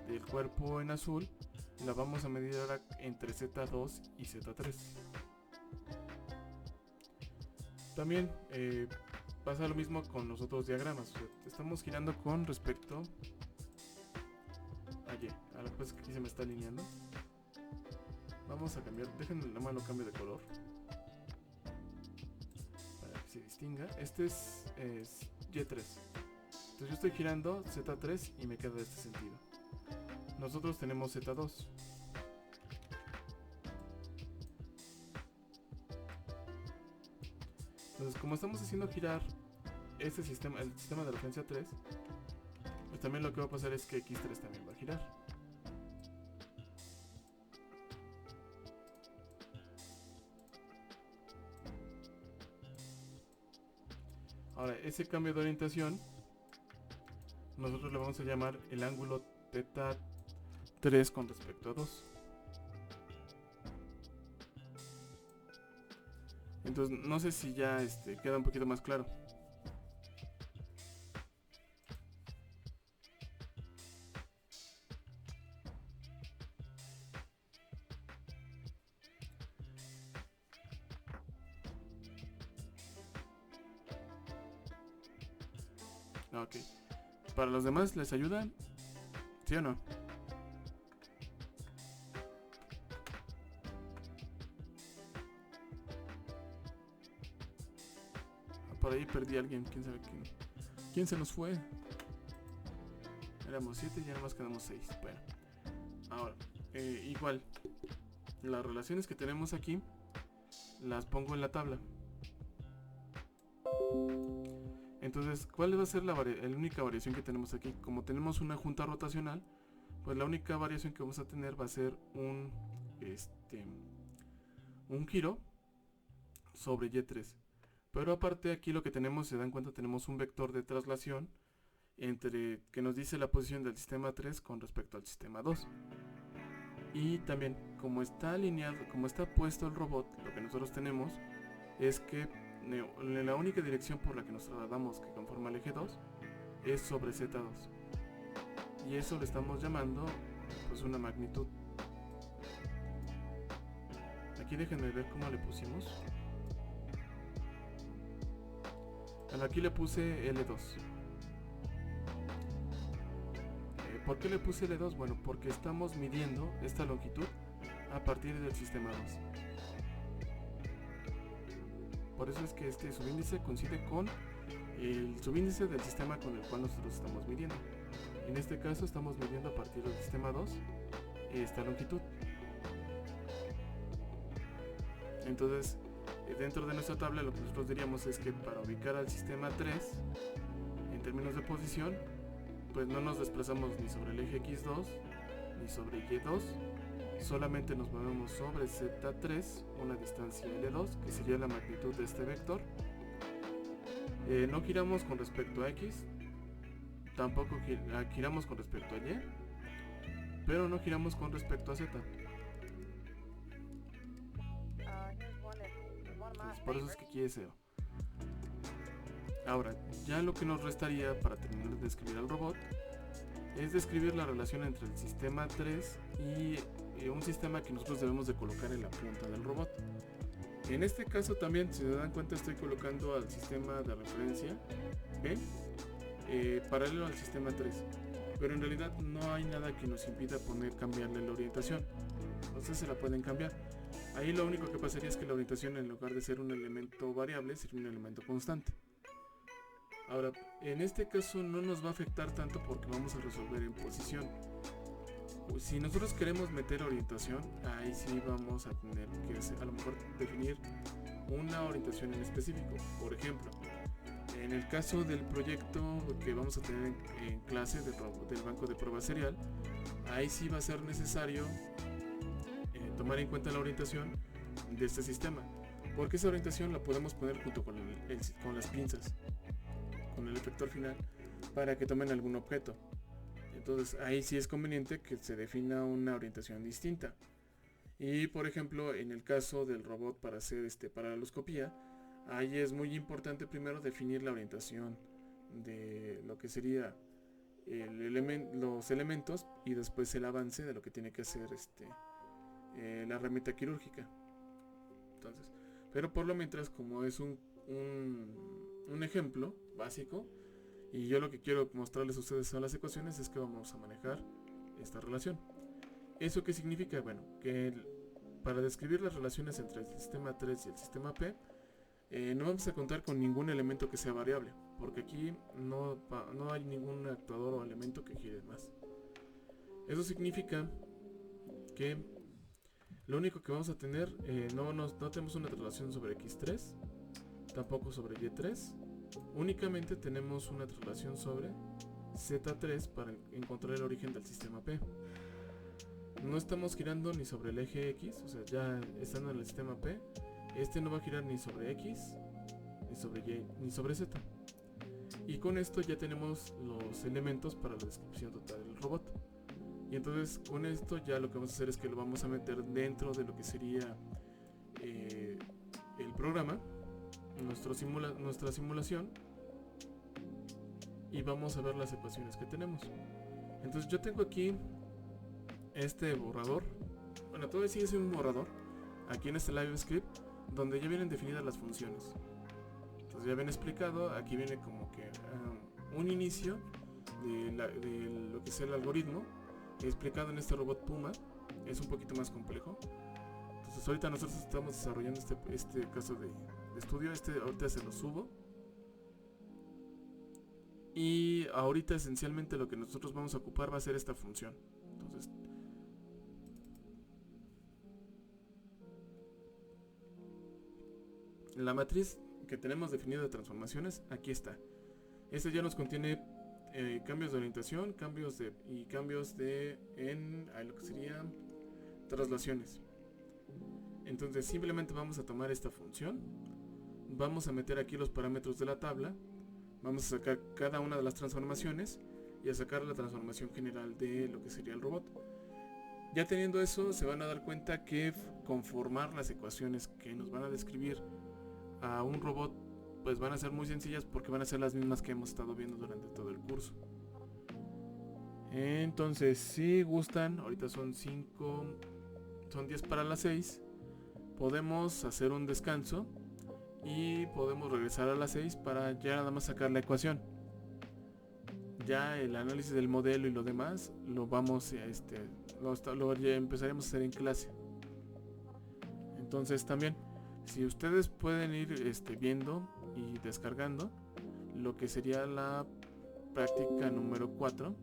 del cuerpo en azul la vamos a medir ahora entre Z2 y Z3. También pasa lo mismo con los otros diagramas. O sea, estamos girando con respecto a Y. Ahora pues aquí se me está alineando. Vamos a cambiar, déjenme la mano cambio de color para que se distinga. Este es Y3. Entonces yo estoy girando Z3 y me queda de este sentido. Nosotros tenemos Z2. Entonces, como estamos haciendo girar este sistema, el sistema de referencia 3, pues también lo que va a pasar es que X3 también va a girar. Ahora, ese cambio de orientación nosotros le vamos a llamar el ángulo θ 3 con respecto a 2. Entonces no sé si ya queda un poquito más claro. Ok. ¿Para los demás les ayuda? ¿Sí o no? Por ahí perdí a alguien, quién sabe quién. ¿Quién se nos fue? Éramos 7 y ya nada más quedamos 6. Bueno, ahora, igual, las relaciones que tenemos aquí las pongo en la tabla. Entonces, ¿cuál va a ser la única variación que tenemos aquí? Como tenemos una junta rotacional, pues la única variación que vamos a tener va a ser un giro sobre Y3. Pero aparte aquí lo que tenemos, se dan cuenta, tenemos un vector de traslación entre que nos dice la posición del sistema 3 con respecto al sistema 2. Y también, como está alineado, como está puesto el robot, lo que nosotros tenemos es que la única dirección por la que nos trasladamos que conforma el eje 2 es sobre Z2. Y eso le estamos llamando pues una magnitud. Aquí déjenme ver cómo le pusimos. Bueno, aquí le puse L2. ¿Por qué le puse L2? Bueno, porque estamos midiendo esta longitud a partir del sistema 2. Por eso es que este subíndice coincide con el subíndice del sistema con el cual nosotros estamos midiendo. En este caso estamos midiendo a partir del sistema 2 esta longitud. Entonces, dentro de nuestra tabla lo que nosotros diríamos es que para ubicar al sistema 3 en términos de posición, pues no nos desplazamos ni sobre el eje X2 ni sobre Y2, solamente nos movemos sobre Z3, una distancia L2, que sería la magnitud de este vector. No giramos con respecto a X, tampoco giramos con respecto a Y, pero no giramos con respecto a Z. Entonces, por eso es que aquí es SEO. Ahora, ya lo que nos restaría para terminar de describir al robot es describir la relación entre el sistema 3 y un sistema que nosotros debemos de colocar en la punta del robot. En este caso también, si se dan cuenta, estoy colocando al sistema de referencia B paralelo al sistema 3, pero en realidad no hay nada que nos impida cambiarle la orientación. Entonces se la pueden cambiar. Ahí lo único que pasaría es que la orientación, en lugar de ser un elemento variable, sería un elemento constante. Ahora, en este caso no nos va a afectar tanto porque vamos a resolver en posición. Si nosotros queremos meter orientación, ahí sí vamos a tener que a lo mejor definir una orientación en específico. Por ejemplo, en el caso del proyecto que vamos a tener en clase del banco de prueba serial, ahí sí va a ser necesario tomar en cuenta la orientación de este sistema, porque esa orientación la podemos poner junto con las pinzas, con el efector final, para que tomen algún objeto. Entonces ahí sí es conveniente que se defina una orientación distinta. Y por ejemplo, en el caso del robot para hacer paraleloscopía, ahí es muy importante primero definir la orientación de lo que sería los elementos y después el avance de lo que tiene que hacer la herramienta quirúrgica. Entonces, pero por lo mientras, como es un ejemplo básico. Y yo lo que quiero mostrarles a ustedes son las ecuaciones, es que vamos a manejar esta relación. ¿Eso qué significa? Bueno, que para describir las relaciones entre el sistema 3 y el sistema P, no vamos a contar con ningún elemento que sea variable, porque aquí no hay ningún actuador o elemento que gire más. Eso significa que lo único que vamos a tener, no tenemos una traslación sobre X3, tampoco sobre Y3, únicamente tenemos una traslación sobre Z3 para encontrar el origen del sistema P. No estamos girando ni sobre el eje X, o sea, ya estando en el sistema P, este no va a girar ni sobre X, ni sobre Y, ni sobre Z. Y con esto ya tenemos los elementos para la descripción total del robot. Y entonces con esto ya lo que vamos a hacer es que lo vamos a meter dentro de lo que sería el programa, nuestra simulación, y vamos a ver las ecuaciones que tenemos. Entonces yo tengo aquí este borrador, bueno, todavía sigue siendo un borrador, aquí en este live script, donde ya vienen definidas las funciones. Entonces ya ven explicado, aquí viene como que un inicio de lo que es el algoritmo, explicado en este robot Puma. Es un poquito más complejo. Entonces ahorita nosotros estamos desarrollando este caso de estudio, ahorita se lo subo. Y ahorita esencialmente lo que nosotros vamos a ocupar va a ser esta función. Entonces la matriz que tenemos definida de transformaciones, aquí está. Este ya nos contiene cambios de orientación, cambios en lo que sería traslaciones. Entonces simplemente vamos a tomar esta función, vamos a meter aquí los parámetros de la tabla, vamos a sacar cada una de las transformaciones y a sacar la transformación general de lo que sería el robot. Ya teniendo eso, se van a dar cuenta que conformar las ecuaciones que nos van a describir a un robot pues van a ser muy sencillas, porque van a ser las mismas que hemos estado viendo durante todo el curso. Entonces si gustan, ahorita son 10 para las 6, podemos hacer un descanso y podemos regresar a las 6 para ya nada más sacar la ecuación. Ya el análisis del modelo y lo demás lo vamos lo empezaremos a hacer en clase. Entonces también, si ustedes pueden ir viendo y descargando lo que sería la práctica número 4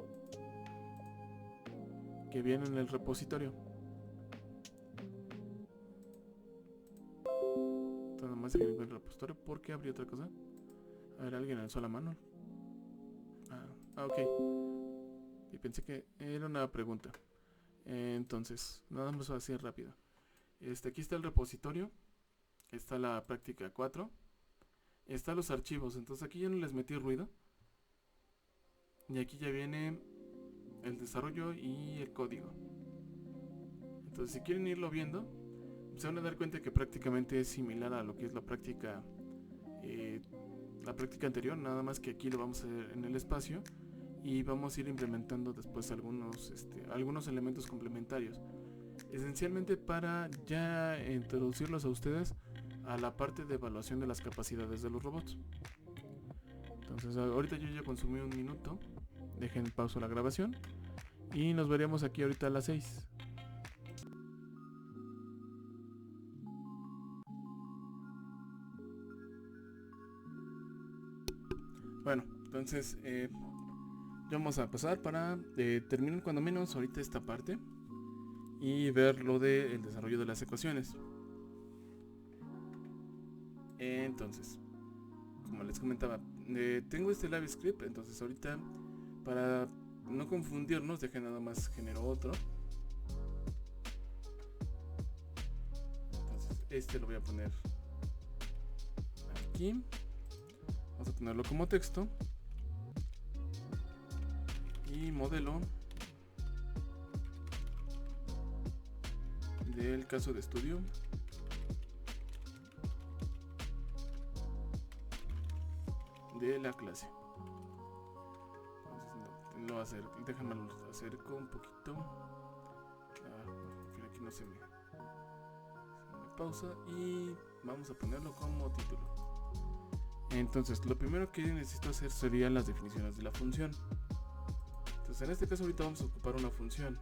que viene en el repositorio. Entonces nada más el repositorio, porque abrí otra cosa. A ver, alguien alzó la mano. Ok. Y pensé que era una pregunta. Entonces, nada más así rápido. Aquí está el repositorio. Está la práctica 4. Están los archivos. Entonces aquí ya no les metí ruido. Y aquí ya viene el desarrollo y el código. Entonces si quieren irlo viendo, se van a dar cuenta que prácticamente es similar a lo que es la práctica anterior, nada más que aquí lo vamos a hacer en el espacio y vamos a ir implementando después algunos elementos complementarios, esencialmente para ya introducirlos a ustedes a la parte de evaluación de las capacidades de los robots. Entonces ahorita yo ya consumí un minuto, dejen pausa la grabación y nos veremos aquí ahorita a las 6. Bueno, entonces ya vamos a pasar para terminar cuando menos ahorita esta parte y ver lo del desarrollo de las ecuaciones. Entonces, como les comentaba, tengo este live script, entonces ahorita para no confundirnos, dejen nada más genero otro. Entonces lo voy a poner aquí. Vamos a ponerlo como texto. Y modelo del caso de estudio. De la clase. Entonces, déjame lo acerco un poquito. Aquí no se me pausa y vamos a ponerlo como título. Entonces lo primero que necesito hacer serían las definiciones de la función. Entonces en este caso ahorita vamos a ocupar una función.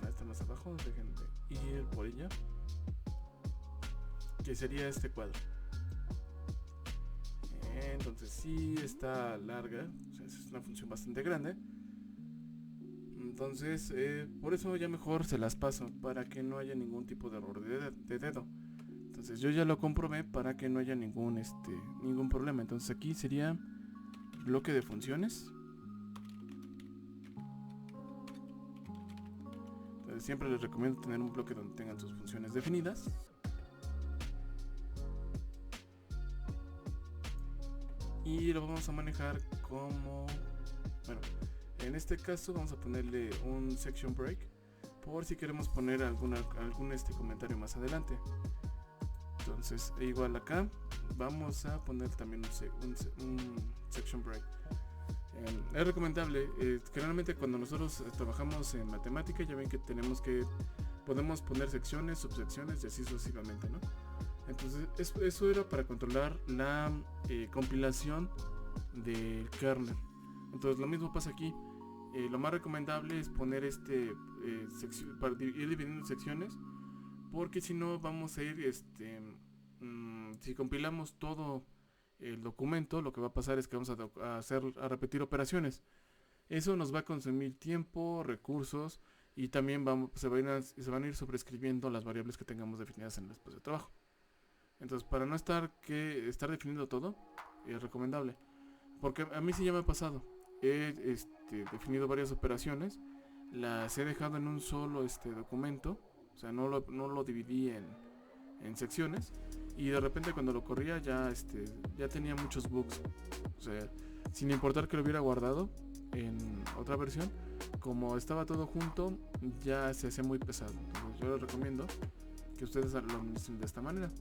Está más abajo, déjenme ir por ella, que sería este cuadro. Entonces sí está larga, o sea, es una función bastante grande. Entonces por eso ya mejor se las paso, para que no haya ningún tipo de error de dedo. Entonces yo ya lo comprobé para que no haya ningún problema. Entonces aquí sería bloque de funciones. Entonces siempre les recomiendo tener un bloque donde tengan sus funciones definidas. Y lo vamos a manejar como, bueno, en este caso vamos a ponerle un section break por si queremos poner algún comentario más adelante. Entonces igual acá vamos a poner también un section break. Es recomendable, generalmente cuando nosotros trabajamos en matemática ya ven que podemos poner secciones, subsecciones y así sucesivamente, ¿no? Entonces eso era para controlar la compilación del kernel. Entonces lo mismo pasa aquí. Lo más recomendable es poner para ir dividiendo secciones, porque si no vamos a ir si compilamos todo el documento, lo que va a pasar es que vamos a repetir operaciones. Eso nos va a consumir tiempo, recursos, y también se van a ir sobreescribiendo las variables que tengamos definidas en el espacio de trabajo. Entonces, para no estar definiendo todo, es recomendable. Porque a mí sí ya me ha pasado. He definido varias operaciones, las he dejado en un solo documento, o sea, no lo dividí en secciones, y de repente cuando lo corría ya tenía muchos bugs. O sea, sin importar que lo hubiera guardado en otra versión, como estaba todo junto, ya se hace muy pesado. Entonces yo les recomiendo que ustedes lo administren de esta manera.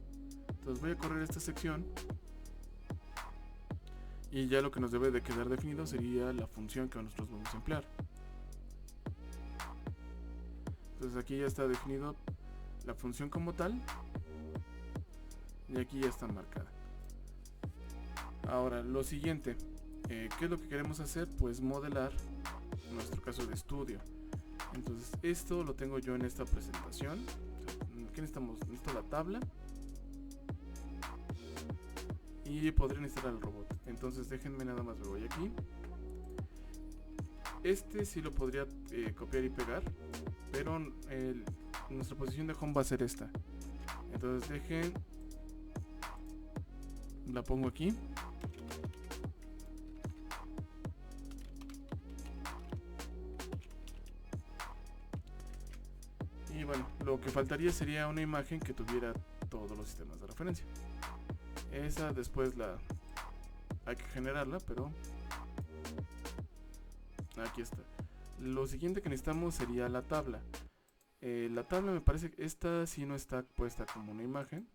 Entonces voy a correr esta sección y ya lo que nos debe de quedar definido sería la función que nosotros vamos a emplear. Entonces aquí ya está definido la función como tal y aquí ya está marcada. Ahora lo siguiente, ¿qué es lo que queremos hacer? Pues modelar nuestro caso de estudio. Entonces esto lo tengo yo en esta presentación. ¿Qué necesitamos? Necesito la tabla y podrían instalar el robot. Entonces déjenme nada más, me voy aquí. Sí lo podría copiar y pegar, pero nuestra posición de home va a ser esta. Entonces la pongo aquí. Y bueno, lo que faltaría sería una imagen que tuviera todos los sistemas de referencia. Esa después hay que generarla, pero aquí está. Lo siguiente que necesitamos sería la tabla. La tabla me parece que esta sí no está puesta como una imagen,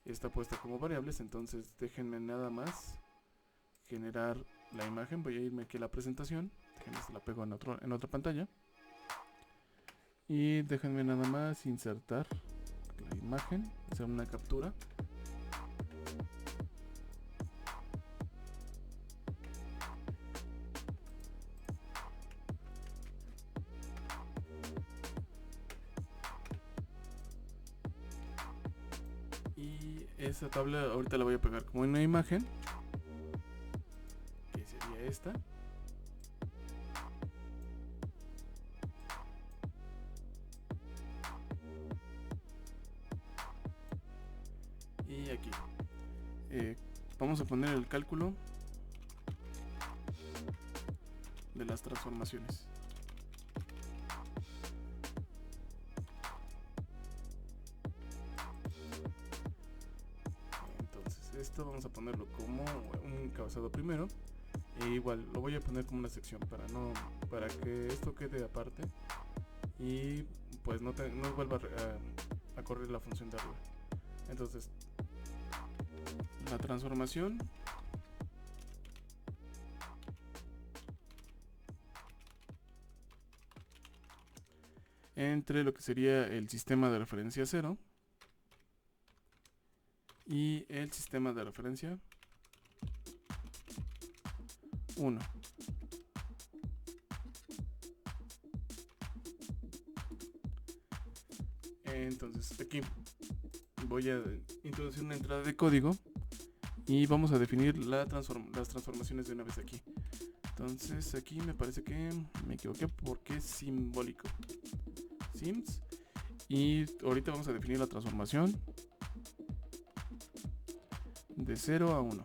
está puesta como variables. Entonces déjenme nada más generar la imagen. Voy a irme aquí a la presentación, déjenme, se la pego en otra pantalla, y déjenme nada más insertar la imagen, hacer una captura. Y esa tabla ahorita la voy a pegar como una imagen, que sería esta. Y aquí vamos a poner el cálculo de las transformaciones. Entonces esto vamos a ponerlo como un encabezado primero, e igual lo voy a poner como una sección para que esto quede aparte y pues no vuelva a correr la función de arriba. Entonces la transformación entre lo que sería el sistema de referencia 0 y el sistema de referencia 1. Entonces aquí voy a introducir una entrada de código y vamos a definir las transformaciones de una vez aquí. Entonces aquí me parece que me equivoqué porque es simbólico. Sims. Y ahorita vamos a definir la transformación de 0 a 1.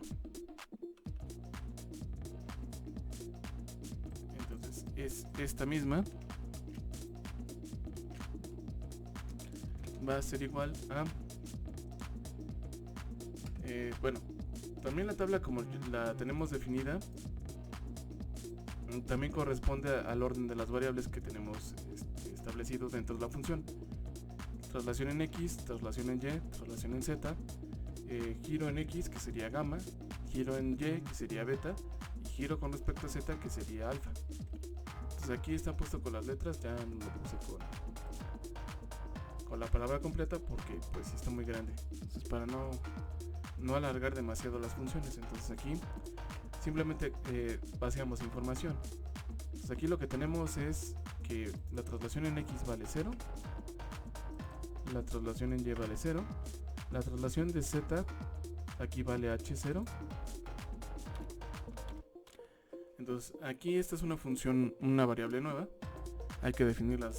Entonces es esta misma. Va a ser igual a... bueno, también la tabla como la tenemos definida también corresponde al orden de las variables que tenemos establecido dentro de la función. Traslación en X, traslación en Y, traslación en Z, giro en X que sería gamma, giro en Y que sería beta y giro con respecto a Z que sería alfa. Entonces aquí está puesto con las letras, ya lo puse con la palabra completa porque pues está muy grande. Entonces para no alargar demasiado las funciones, entonces aquí simplemente vaciamos información. Entonces aquí lo que tenemos es que la traslación en X vale 0, la traslación en Y vale 0, la traslación de Z aquí vale H0. Entonces aquí esta es una función, una variable nueva, hay que definirla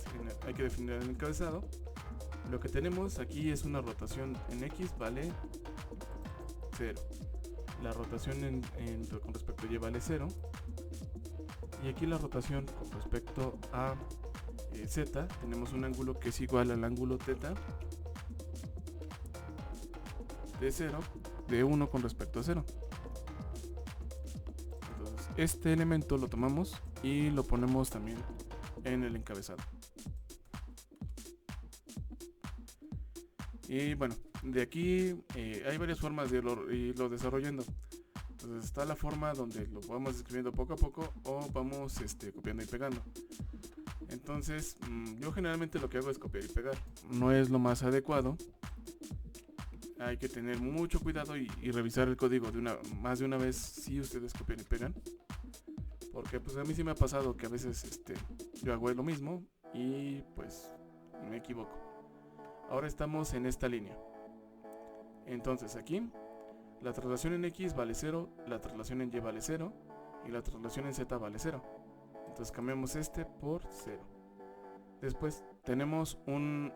en el encabezado. Lo que tenemos aquí es una rotación en X vale 0. La rotación con respecto a Y vale 0. Y aquí la rotación con respecto a Z, tenemos un ángulo que es igual al ángulo θ de 0, de 1 con respecto a 0. Entonces este elemento lo tomamos y lo ponemos también en el encabezado. Y bueno, de aquí hay varias formas de irlo desarrollando. Entonces está la forma donde lo vamos escribiendo poco a poco o vamos copiando y pegando. Entonces yo generalmente lo que hago es copiar y pegar. No es lo más adecuado. Hay que tener mucho cuidado y revisar el código más de una vez si ustedes copian y pegan. Porque pues a mí sí me ha pasado que a veces yo hago lo mismo y pues me equivoco. Ahora estamos en esta línea. Entonces aquí la traslación en X vale 0, la traslación en Y vale 0 y la traslación en Z vale 0. Entonces cambiamos por 0. Después tenemos una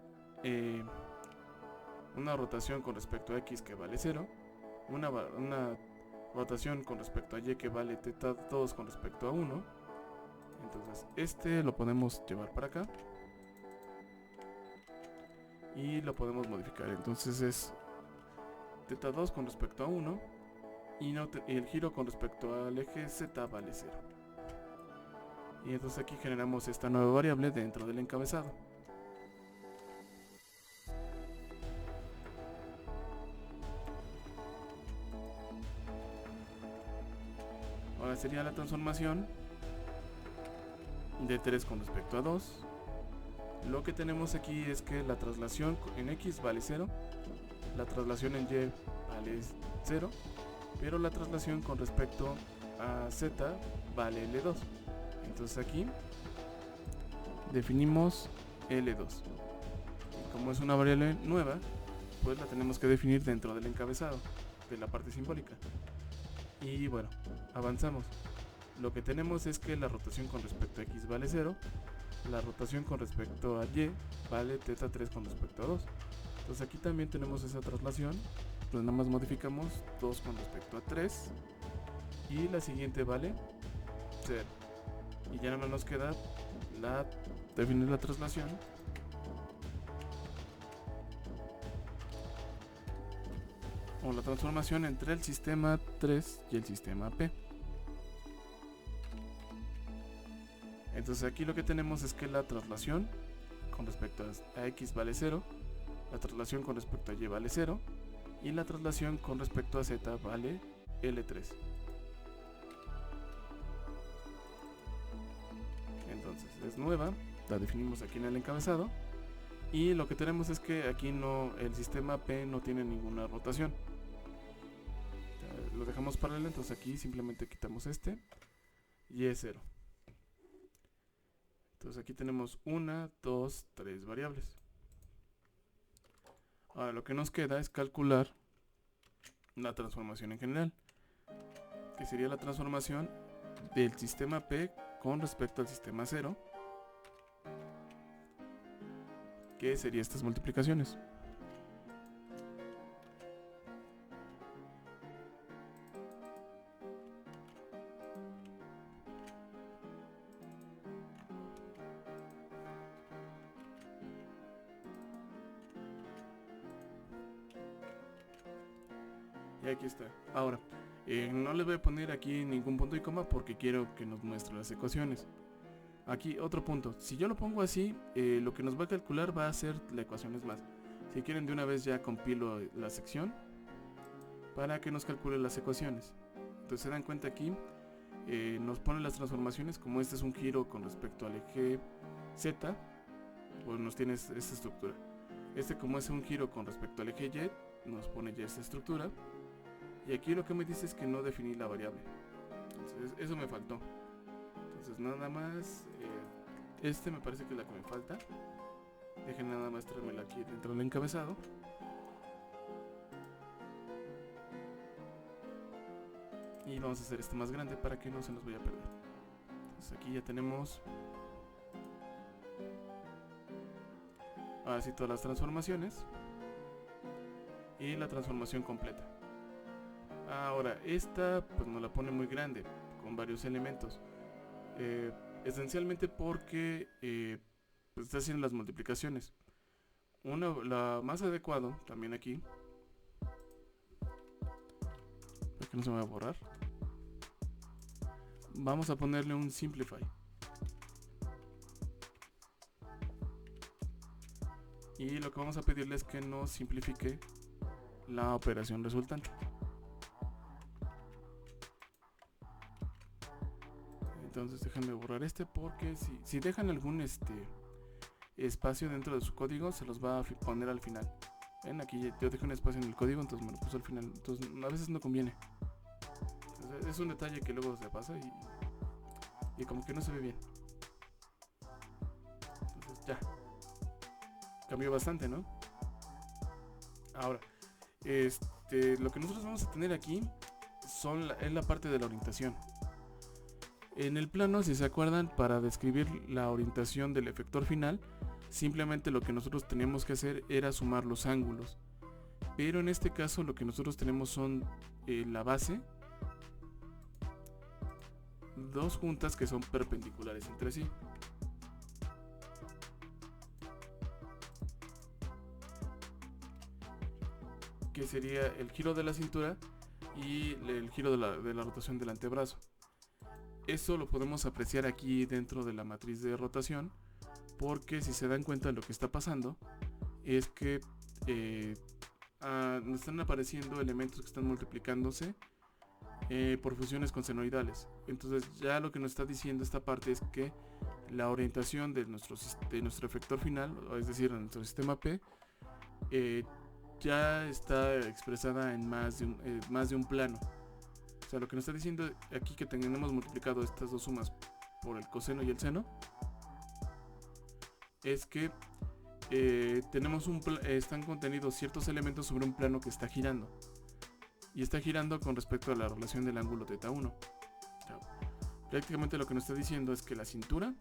rotación con respecto a X que vale 0, una rotación con respecto a Y que vale θ2 con respecto a 1. Entonces lo podemos llevar para acá y lo podemos modificar. Entonces es θ2 con respecto a 1 y el giro con respecto al eje Z vale 0. Y entonces aquí generamos esta nueva variable dentro del encabezado. Ahora sería la transformación de 3 con respecto a 2. Lo que tenemos aquí es que la traslación en X vale 0, la traslación en Y vale 0, pero la traslación con respecto a Z vale L2. Entonces aquí definimos L2. Y como es una variable nueva, pues la tenemos que definir dentro del encabezado, de la parte simbólica. Y bueno, avanzamos. Lo que tenemos es que la rotación con respecto a X vale 0, la rotación con respecto a Y vale θ3 con respecto a 2. Entonces aquí también tenemos esa traslación, pues nada más modificamos 2 con respecto a 3 y la siguiente vale 0. Y ya nada más nos queda definir la traslación o la transformación entre el sistema 3 y el sistema P. Entonces aquí lo que tenemos es que la traslación con respecto a X vale 0, la traslación con respecto a Y vale 0 y la traslación con respecto a Z vale L3. Entonces es nueva la definimos aquí en el encabezado. Y lo que tenemos es que aquí el sistema P no tiene ninguna rotación. Lo dejamos paralelo, entonces aquí simplemente quitamos este y es 0. Entonces aquí tenemos 1, 2, 3 variables. Ahora lo que nos queda es calcular la transformación en general, que sería la transformación del sistema P con respecto al sistema 0, que sería estas multiplicaciones. Y aquí está. Ahora, no les voy a poner aquí ningún punto y coma porque quiero que nos muestre las ecuaciones. Aquí otro punto. Si yo lo pongo así, lo que nos va a calcular va a ser la ecuación es más. Si quieren de una vez ya compilo la sección para que nos calcule las ecuaciones. Entonces se dan cuenta aquí, nos pone las transformaciones como este es un giro con respecto al eje Z, pues nos tiene esta estructura. Este como es un giro con respecto al eje Y, nos pone ya esta estructura. Y aquí lo que me dice es que no definí la variable. Entonces eso me faltó. Entonces nada más, este me parece que es la que me falta. Dejen nada más traérmela aquí dentro del encabezado. Y vamos a hacer este más grande para que no se nos vaya a perder. Entonces aquí ya tenemos ahora sí todas las transformaciones. Y la transformación completa. Ahora, esta pues nos la pone muy grande, con varios elementos. Esencialmente porque pues está haciendo las multiplicaciones. La más adecuado, también aquí, para que no se me vaya a borrar, vamos a ponerle un simplify. Y lo que vamos a pedirle es que nos simplifique la operación resultante. Entonces déjenme borrar este porque si dejan algún espacio dentro de su código se los va a poner al final. Ven, aquí yo dejé un espacio en el código, entonces me lo puso al final. Entonces a veces no conviene. Entonces, es un detalle que luego se pasa y como que no se ve bien. Entonces ya. Cambió bastante, ¿no? Ahora, lo que nosotros vamos a tener aquí es la parte de la orientación. En el plano, si se acuerdan, para describir la orientación del efector final, simplemente lo que nosotros teníamos que hacer era sumar los ángulos. Pero en este caso lo que nosotros tenemos son la base, dos juntas que son perpendiculares entre sí. Que sería el giro de la cintura y el giro de la rotación del antebrazo. Eso lo podemos apreciar aquí dentro de la matriz de rotación, porque si se dan cuenta lo que está pasando es que nos están apareciendo elementos que están multiplicándose por funciones consenoidales. Entonces ya lo que nos está diciendo esta parte es que la orientación de nuestro efector final, es decir, en nuestro sistema P, ya está expresada en más de un plano. O sea, lo que nos está diciendo aquí que tenemos multiplicado estas dos sumas por el coseno y el seno es que están contenidos ciertos elementos sobre un plano que está girando. Y está girando con respecto a la relación del ángulo θ1. O sea, prácticamente lo que nos está diciendo es que la cintura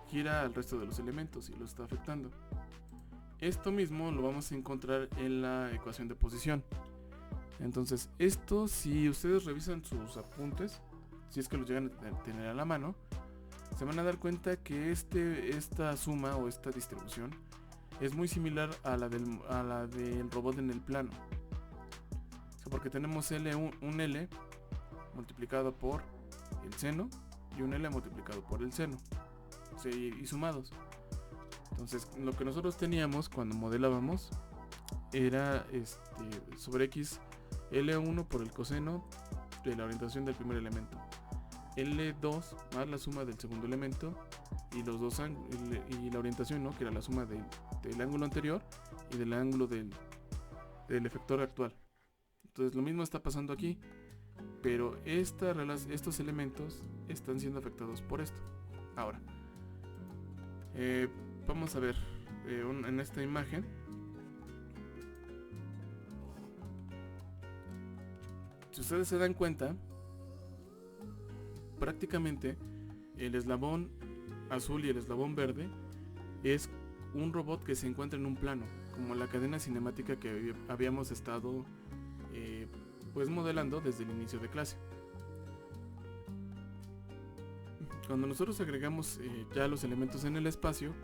gira al resto de los elementos y lo está afectando. Esto mismo lo vamos a encontrar en la ecuación de posición. Entonces esto, si ustedes revisan sus apuntes, si es que los llegan a tener a la mano, se van a dar cuenta que esta suma o esta distribución es muy similar a la del robot en el plano. O sea, porque tenemos un L multiplicado por el seno y un L multiplicado por el seno, o sea, y sumados. Entonces lo que nosotros teníamos cuando modelábamos era sobre X L1 por el coseno de la orientación del primer elemento, L2 más la suma del segundo elemento y los dos y la orientación, ¿no? Que era la suma del ángulo anterior y del ángulo del efector actual. Entonces lo mismo está pasando aquí, pero estos elementos están siendo afectados por esto. Ahora, vamos a ver en esta imagen. Si ustedes se dan cuenta, prácticamente el eslabón azul y el eslabón verde es un robot que se encuentra en un plano, como la cadena cinemática que habíamos estado pues modelando desde el inicio de clase. Cuando nosotros agregamos ya los elementos en el espacio,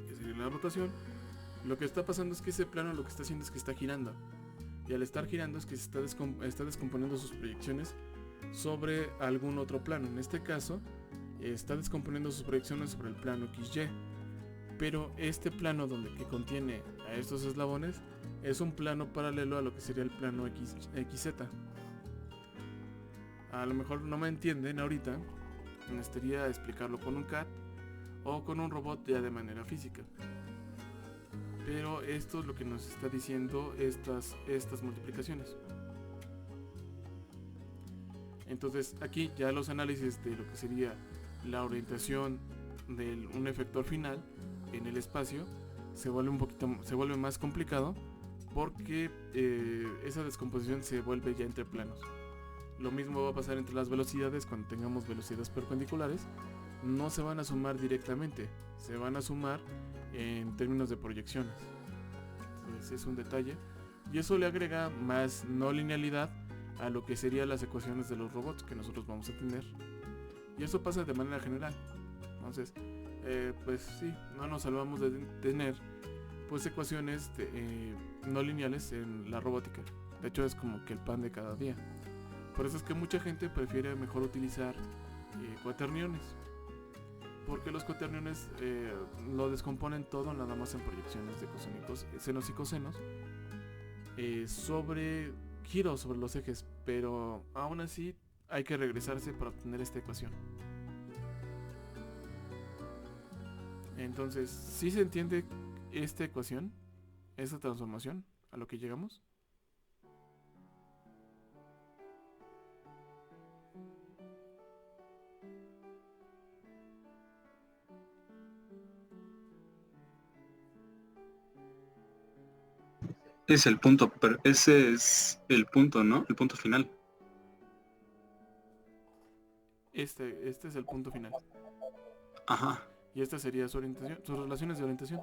es decir, la rotación, lo que está pasando es que ese plano lo que está haciendo es que está girando, y al estar girando es que se está descomponiendo sus proyecciones sobre algún otro plano. En este caso está descomponiendo sus proyecciones sobre el plano XY, pero este plano que contiene a estos eslabones es un plano paralelo a lo que sería el plano XZ. A lo mejor no me entienden ahorita, necesitaría explicarlo con un CAD o con un robot ya de manera física, pero esto es lo que nos está diciendo estas multiplicaciones. Entonces aquí ya los análisis de lo que sería la orientación de un efector final en el espacio se vuelve más complicado, porque esa descomposición se vuelve ya entre planos. Lo mismo va a pasar entre las velocidades. Cuando tengamos velocidades perpendiculares, no se van a sumar directamente, se van a sumar en términos de proyecciones. Entonces es un detalle, y eso le agrega más no linealidad a lo que serían las ecuaciones de los robots que nosotros vamos a tener, y eso pasa de manera general. Entonces pues sí, no nos salvamos de tener pues ecuaciones no lineales en la robótica. De hecho es como que el pan de cada día. Por eso es que mucha gente prefiere mejor utilizar cuaterniones, porque los cuaterniones lo descomponen todo nada más en proyecciones de senos y cosenos sobre giros sobre los ejes, pero aún así hay que regresarse para obtener esta ecuación. Entonces, ¿sí se entiende esta ecuación, esta transformación a lo que llegamos? Ese es el punto, ¿no? El punto final. Este es el punto final. Ajá. Y esta sería su orientación, sus relaciones de orientación.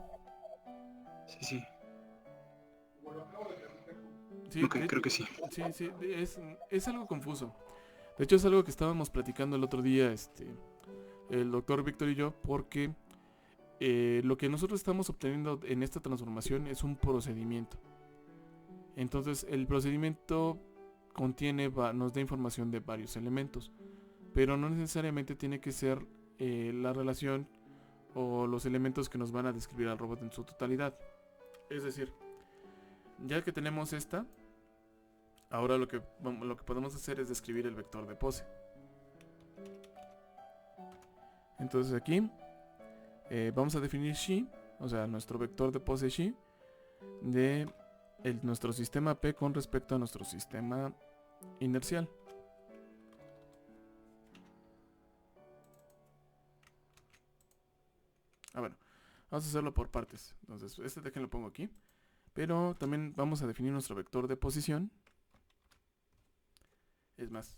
Sí. Sí, Ok, creo que sí. Sí, es algo confuso. De hecho es algo que estábamos platicando el otro día, el doctor Víctor y yo, porque lo que nosotros estamos obteniendo en esta transformación es un procedimiento. Entonces el procedimiento nos da información de varios elementos, pero no necesariamente tiene que ser la relación o los elementos que nos van a describir al robot en su totalidad. Es decir, ya que tenemos esta, ahora lo que podemos hacer es describir el vector de pose. Entonces aquí vamos a definir xi, o sea, nuestro vector de pose xi de nuestro sistema P con respecto a nuestro sistema inercial. Bueno, vamos a hacerlo por partes. Entonces, déjenlo pongo aquí. Pero también vamos a definir nuestro vector de posición. Es más,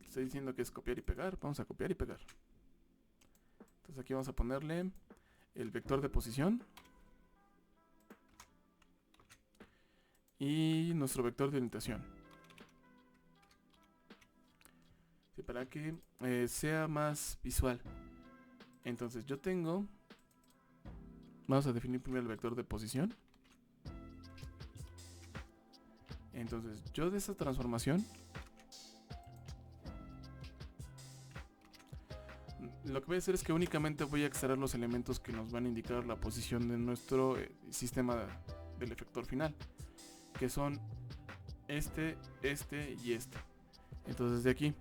estoy diciendo que es copiar y pegar. Vamos a copiar y pegar. Entonces aquí vamos a ponerle el vector de posición y nuestro vector de orientación. Sí, para que sea más visual. Entonces vamos a definir primero el vector de posición. Entonces yo de esta transformación, lo que voy a hacer es que únicamente voy a extraer los elementos que nos van a indicar la posición de nuestro sistema del efector final, que son este y este. Entonces de aquí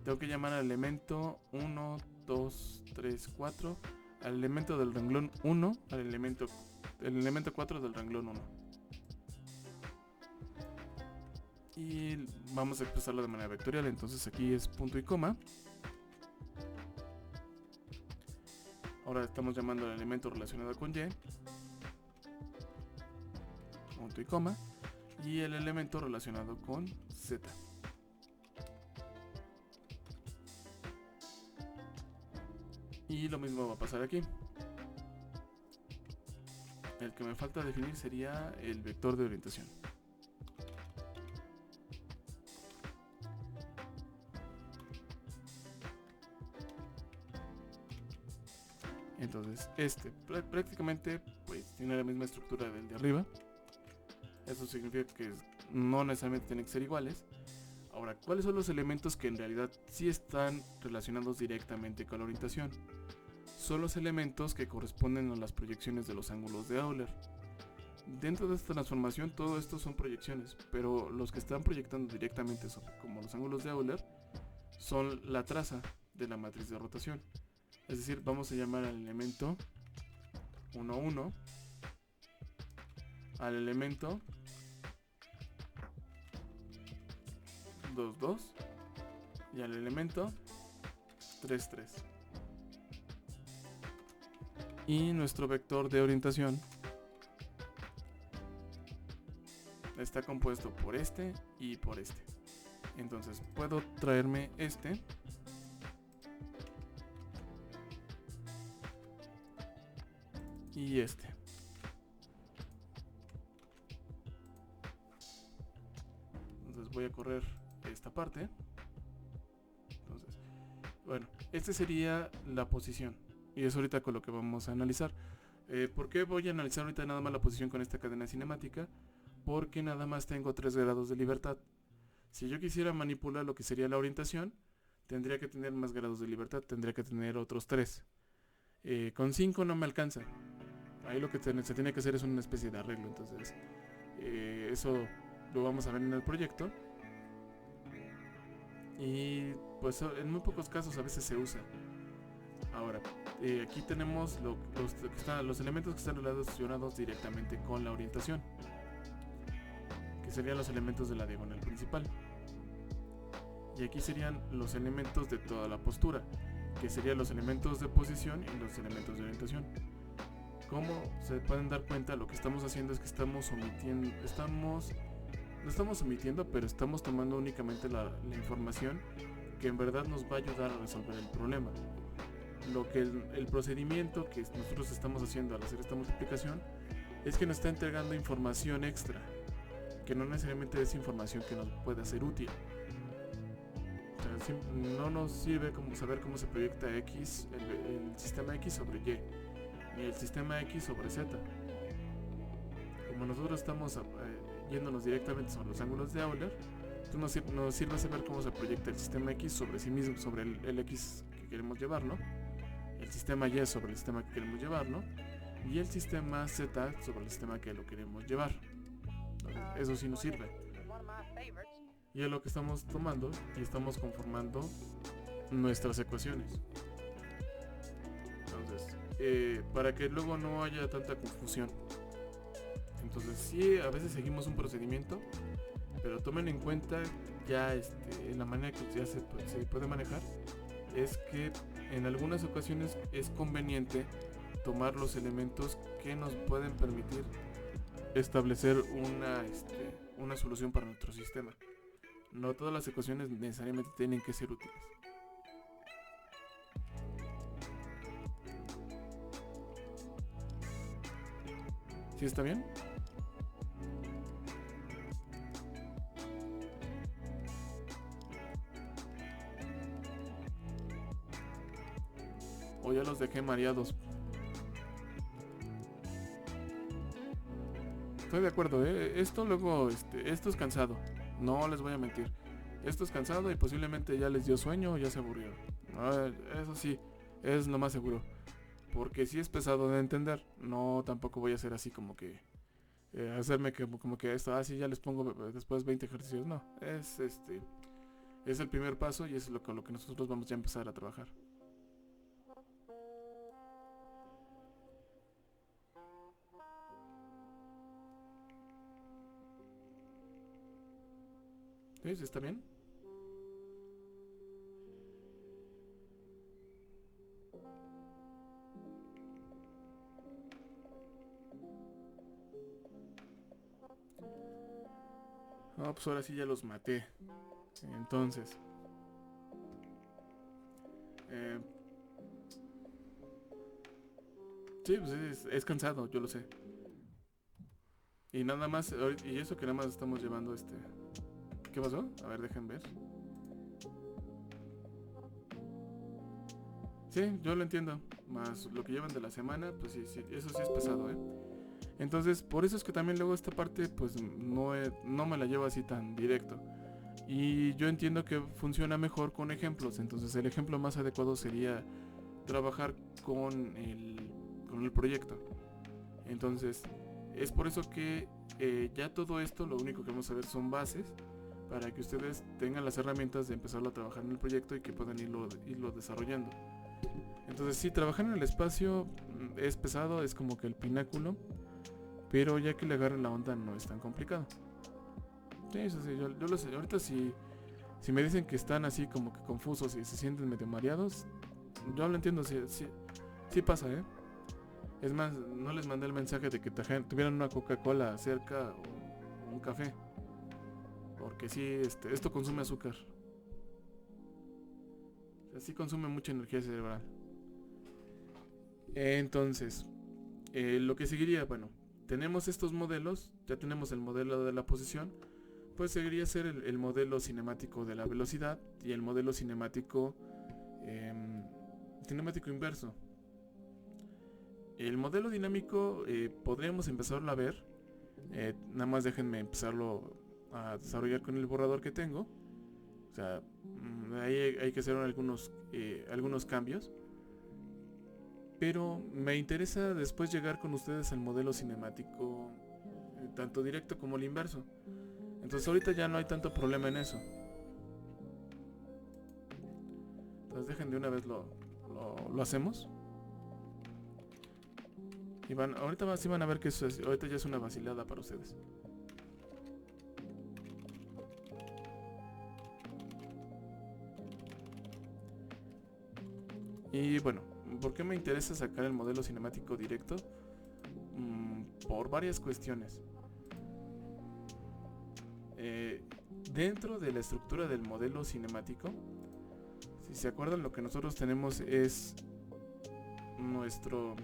tengo que llamar al elemento 1, 2, 3, 4 al elemento del renglón 1 el elemento 4 del renglón 1. Y vamos a expresarlo de manera vectorial, entonces aquí es punto y coma. Ahora estamos llamando al elemento relacionado con Y, punto y coma, y el elemento relacionado con Z. Y lo mismo va a pasar aquí. El que me falta definir sería el vector de orientación. Entonces prácticamente pues tiene la misma estructura del de arriba. Eso significa que no necesariamente tienen que ser iguales. Ahora, ¿cuáles son los elementos que en realidad sí están relacionados directamente con la orientación? Son los elementos que corresponden a las proyecciones de los ángulos de Euler. Dentro de esta transformación todo esto son proyecciones, pero los que están proyectando directamente como los ángulos de Euler son la traza de la matriz de rotación. Es decir, vamos a llamar al elemento 1, 1, al elemento 2, 2 y al elemento 3, 3. Y nuestro vector de orientación está compuesto por este y por este. Entonces puedo traerme este y este. Entonces voy a correr esta parte. Entonces, bueno, este sería la posición. Y es ahorita con lo que vamos a analizar. ¿Por qué voy a analizar ahorita nada más la posición con esta cadena cinemática? Porque nada más tengo 3 grados de libertad. Si yo quisiera manipular lo que sería la orientación, tendría que tener más grados de libertad. Tendría que tener otros 3. Con 5 no me alcanza. Ahí lo que se tiene que hacer es una especie de arreglo. Entonces, eso lo vamos a ver en el proyecto. Y pues en muy pocos casos a veces se usa. Ahora, aquí tenemos los elementos que están relacionados directamente con la orientación, que serían los elementos de la diagonal principal. Y aquí serían los elementos de toda la postura, que serían los elementos de posición y los elementos de orientación. Como se pueden dar cuenta, lo que estamos haciendo es que estamos omitiendo, no estamos omitiendo, pero estamos tomando únicamente la información que en verdad nos va a ayudar a resolver el problema. Lo que el procedimiento que nosotros estamos haciendo al hacer esta multiplicación es que nos está entregando información extra, que no necesariamente es información que nos pueda ser útil. O sea, no nos sirve como saber cómo se proyecta X, el sistema X sobre Y, ni el sistema X sobre Z. Como nosotros estamos yéndonos directamente sobre los ángulos de Euler, entonces nos sirve saber cómo se proyecta el sistema X sobre sí mismo, sobre el X que queremos llevarlo, el sistema Y sobre el sistema que queremos llevarlo, y el sistema Z sobre el sistema que lo queremos llevar. Entonces, eso sí nos sirve. Y es lo que estamos tomando y estamos conformando nuestras ecuaciones. Entonces, para que luego no haya tanta confusión. Entonces, sí, a veces seguimos un procedimiento, pero tomen en cuenta ya la manera que ya se puede manejar es que en algunas ocasiones es conveniente tomar los elementos que nos pueden permitir establecer una solución para nuestro sistema. No todas las ecuaciones necesariamente tienen que ser útiles. ¿Sí está bien? O ya los dejé mareados. Estoy de acuerdo, esto luego, esto es cansado. No les voy a mentir. Esto es cansado y posiblemente ya les dio sueño o ya se aburrieron. Eso sí, es lo más seguro. Porque sí es pesado de entender. No, tampoco voy a hacer así como que hacerme como que esto, sí, ya les pongo después 20 ejercicios. No, es el primer paso y es con lo que nosotros vamos ya a empezar a trabajar. ¿Sí? ¿Está bien? No, pues ahora sí ya los maté. Entonces, eh, sí, pues es cansado, yo lo sé. Y nada más, y eso que nada más estamos llevando ¿Qué pasó? A ver, dejen ver. Sí, yo lo entiendo. Más lo que llevan de la semana, pues sí, sí, eso sí es pesado, ¿eh? Entonces, por eso es que también luego esta parte, pues no me la llevo así tan directo. Y yo entiendo que funciona mejor con ejemplos. Entonces, el ejemplo más adecuado sería trabajar con el proyecto. Entonces, es por eso que ya todo esto, lo único que vamos a ver son bases para que ustedes tengan las herramientas de empezarlo a trabajar en el proyecto y que puedan irlo desarrollando. Entonces, sí, trabajar en el espacio es pesado, es como que el pináculo, pero ya que le agarren la onda no es tan complicado. Sí, eso sí, yo lo sé. Ahorita si me dicen que están así como que confusos y se sienten medio mareados, yo lo entiendo, sí pasa, ¿eh? Es más, no les mandé el mensaje de que tuvieran una Coca-Cola cerca o un café. Porque sí, esto consume azúcar. O sea, sí consume mucha energía cerebral. Entonces, lo que seguiría, bueno, tenemos estos modelos, ya tenemos el modelo de la posición, pues seguiría ser el modelo cinemático de la velocidad y el modelo cinemático inverso. El modelo dinámico podríamos empezarlo a ver. Nada más déjenme empezarlo a desarrollar con el borrador que tengo. O sea, ahí hay que hacer algunos cambios. Pero me interesa después llegar con ustedes al modelo cinemático, tanto directo como el inverso. Entonces ahorita ya no hay tanto problema en eso. Entonces dejen de una vez lo hacemos. Y ahorita sí van a ver que ahorita ya es una vacilada para ustedes. Y bueno, ¿por qué me interesa sacar el modelo cinemático directo? Por varias cuestiones. Dentro de la estructura del modelo cinemático, si se acuerdan, lo que nosotros tenemos es nuestro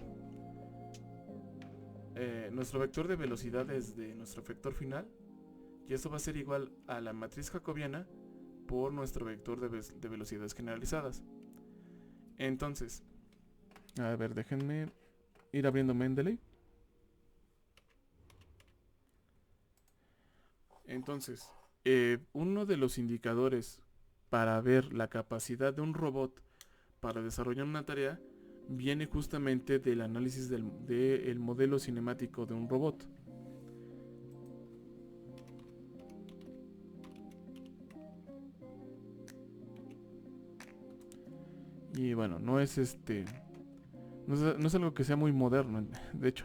vector de velocidades de nuestro vector final, y eso va a ser igual a la matriz jacobiana por nuestro vector de velocidades generalizadas. Entonces, a ver, déjenme ir abriendo Mendeley. Entonces, uno de los indicadores para ver la capacidad de un robot para desarrollar una tarea viene justamente del análisis del modelo cinemático de un robot. Y bueno, no es no es algo que sea muy moderno, de hecho.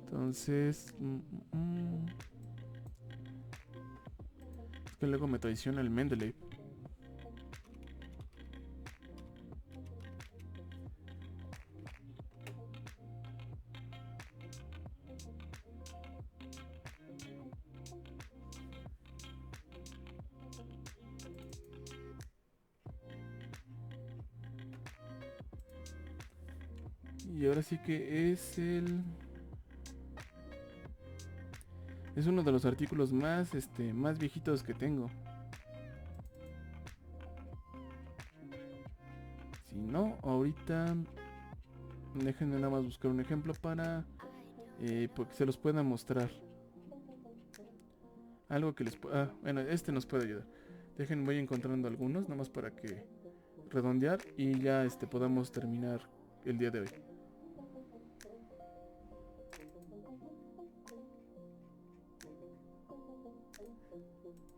Entonces, es que luego me traiciona el Mendeley. Y ahora sí que es uno de los artículos más más viejitos que tengo. Si no, ahorita déjenme nada más buscar un ejemplo para porque se los pueda mostrar. Algo que bueno, nos puede ayudar. Voy encontrando algunos nada más para que redondear y ya podamos terminar el día de hoy.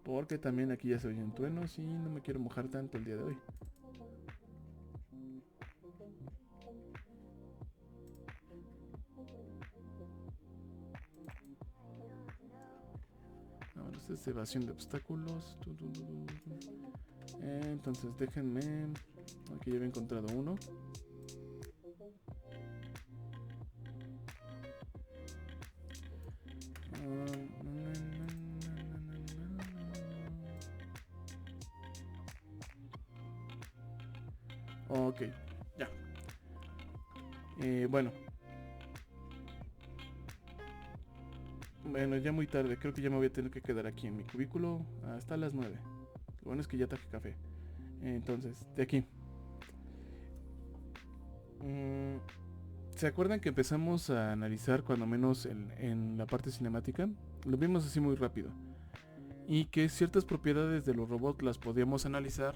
Porque también aquí ya se oyen truenos y no me quiero mojar tanto el día de hoy. Vámonos Esta es evasión de obstáculos. Entonces déjenme. Aquí ya había encontrado uno. Ok, ya. Bueno, ya muy tarde. Creo que ya me voy a tener que quedar aquí en mi cubículo hasta las 9. Lo bueno es que ya traje café. Entonces, de aquí. ¿Se acuerdan que empezamos a analizar cuando menos en la parte cinemática? Lo vimos así muy rápido. Y que ciertas propiedades de los robots las podíamos analizar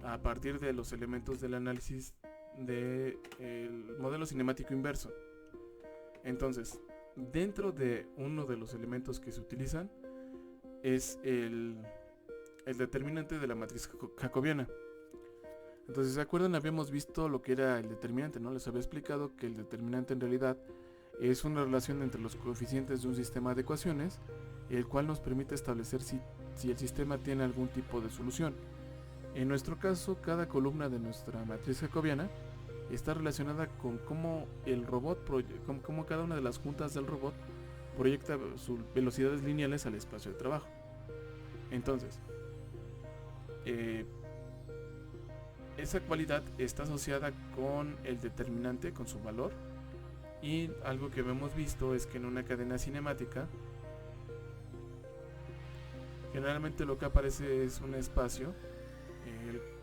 a partir de los elementos del análisis del modelo cinemático inverso. Entonces, dentro de uno de los elementos que se utilizan es el determinante de la matriz jacobiana. Entonces, ¿se acuerdan? Habíamos visto lo que era el determinante, ¿no? Les había explicado que el determinante en realidad es una relación entre los coeficientes de un sistema de ecuaciones, el cual nos permite establecer si el sistema tiene algún tipo de solución. En nuestro caso, cada columna de nuestra matriz jacobiana está relacionada con cómo el robot, cómo cada una de las juntas del robot proyecta sus velocidades lineales al espacio de trabajo. Entonces, esa cualidad está asociada con el determinante, con su valor, y algo que hemos visto es que en una cadena cinemática generalmente lo que aparece es un espacio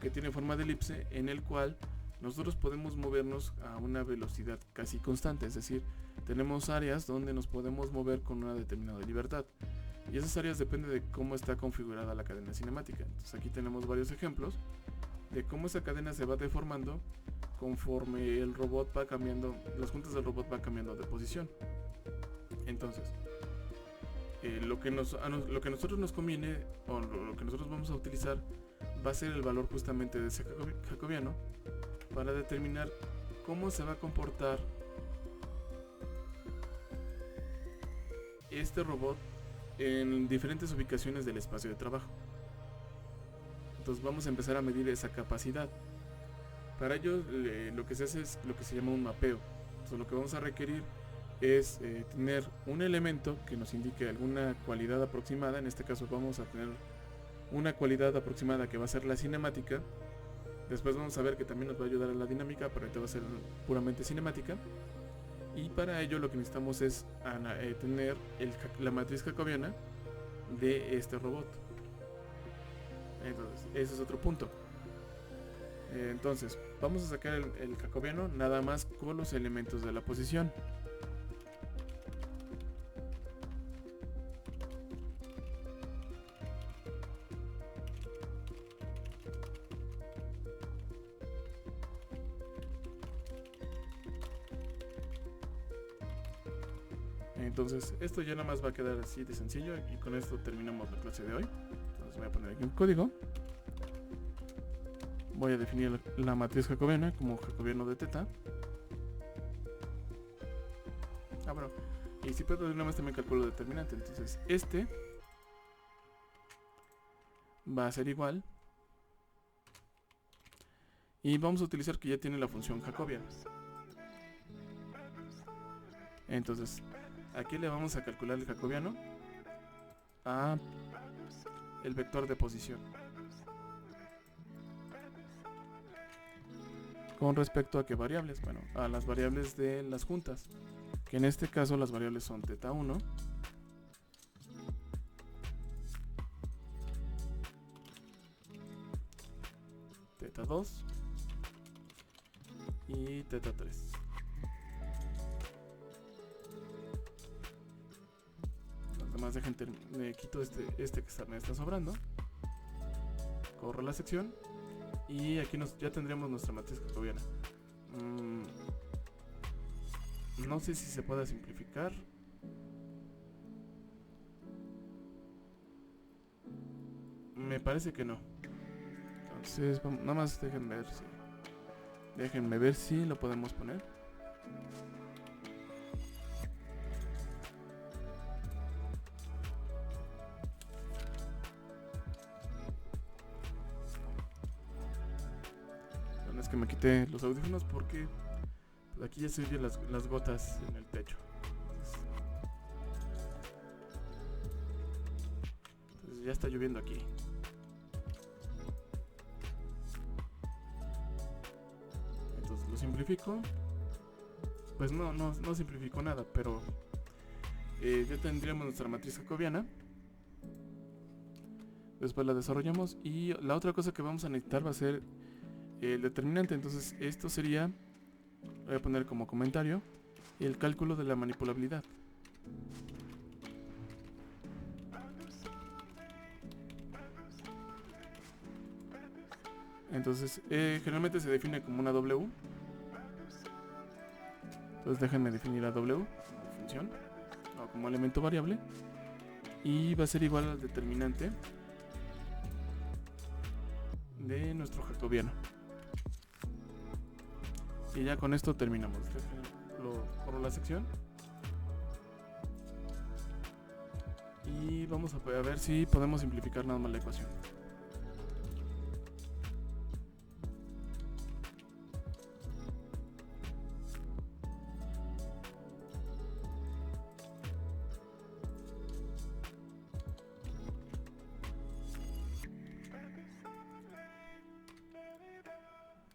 que tiene forma de elipse, en el cual nosotros podemos movernos a una velocidad casi constante, es decir, tenemos áreas donde nos podemos mover con una determinada libertad, y esas áreas dependen de cómo está configurada la cadena cinemática. Entonces aquí tenemos varios ejemplos de cómo esa cadena se va deformando conforme el robot va cambiando, las juntas del robot van cambiando de posición. Entonces, lo que a nosotros nos conviene, o lo que nosotros vamos a utilizar, va a ser el valor justamente de ese jacobiano para determinar cómo se va a comportar este robot en diferentes ubicaciones del espacio de trabajo. Entonces vamos a empezar a medir esa capacidad. Para ello lo que se hace es lo que se llama un mapeo. Entonces lo que vamos a requerir es tener un elemento que nos indique alguna cualidad aproximada. En este caso vamos a tener una cualidad aproximada que va a ser la cinemática. Después vamos a ver que también nos va a ayudar a la dinámica, pero ahorita va a ser puramente cinemática. Y para ello lo que necesitamos es tener la matriz jacobiana de este robot. Entonces, ese es otro punto. Entonces, vamos a sacar el jacobiano nada más con los elementos de la posición. Entonces, esto ya nada más va a quedar así de sencillo, y con esto terminamos la clase de hoy. Entonces voy a poner aquí un código. Voy a definir la matriz jacobiana como jacobiano de teta. Bueno, y si puedo, de una vez también calculo el determinante. Entonces, este va a ser igual. Y vamos a utilizar que ya tiene la función jacobiana. Entonces, aquí le vamos a calcular el jacobiano a el vector de posición con respecto a qué variables. Bueno, a las variables de las juntas, que en este caso las variables son teta 1, teta 2 y teta 3. Además me quito este que me está sobrando, corro la sección y aquí ya tendríamos nuestra matriz jacobiana. No sé si se puede simplificar. Me parece que no. Entonces nada más déjenme ver si lo podemos poner. es que me quité los audífonos porque pues, aquí ya se oyen las gotas en el techo. Entonces ya está lloviendo aquí. Entonces lo simplifico. Pues no simplifico nada, pero ya tendríamos nuestra matriz jacobiana. Después la desarrollamos y la otra cosa que vamos a necesitar va a ser el determinante. Entonces esto sería, voy a poner como comentario, el cálculo de la manipulabilidad. Entonces generalmente se define como una W. Entonces déjenme definir la W como función o como elemento variable y va a ser igual al determinante de nuestro jacobiano. Y ya con esto terminamos. Por la sección. Y vamos a ver si podemos simplificar nada más la ecuación.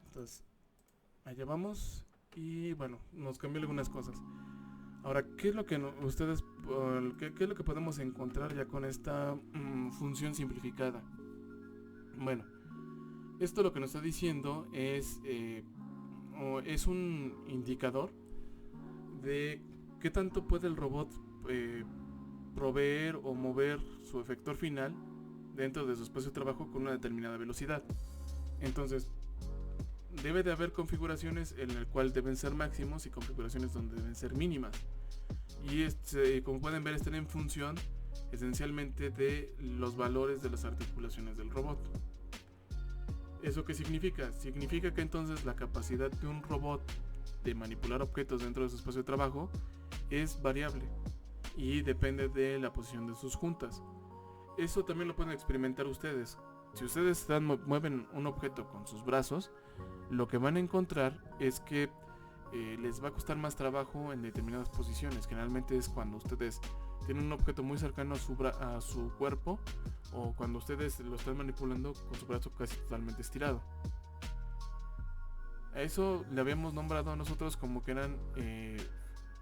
Entonces, allá vamos y bueno, nos cambió algunas cosas. Ahora, ¿qué es lo que qué es lo que podemos encontrar ya con esta función simplificada? Bueno, esto lo que nos está diciendo es un indicador de qué tanto puede el robot proveer o mover su efector final dentro de su espacio de trabajo con una determinada velocidad. Entonces, debe de haber configuraciones en el cual deben ser máximos y configuraciones donde deben ser mínimas. Y como pueden ver, están en función esencialmente de los valores de las articulaciones del robot. ¿Eso qué significa? Significa que entonces la capacidad de un robot de manipular objetos dentro de su espacio de trabajo es variable y depende de la posición de sus juntas. Eso también lo pueden experimentar ustedes. Si ustedes mueven un objeto con sus brazos, lo que van a encontrar es que les va a costar más trabajo en determinadas posiciones. Generalmente es cuando ustedes tienen un objeto muy cercano a su cuerpo o cuando ustedes lo están manipulando con su brazo casi totalmente estirado. A eso le habíamos nombrado a nosotros como que eran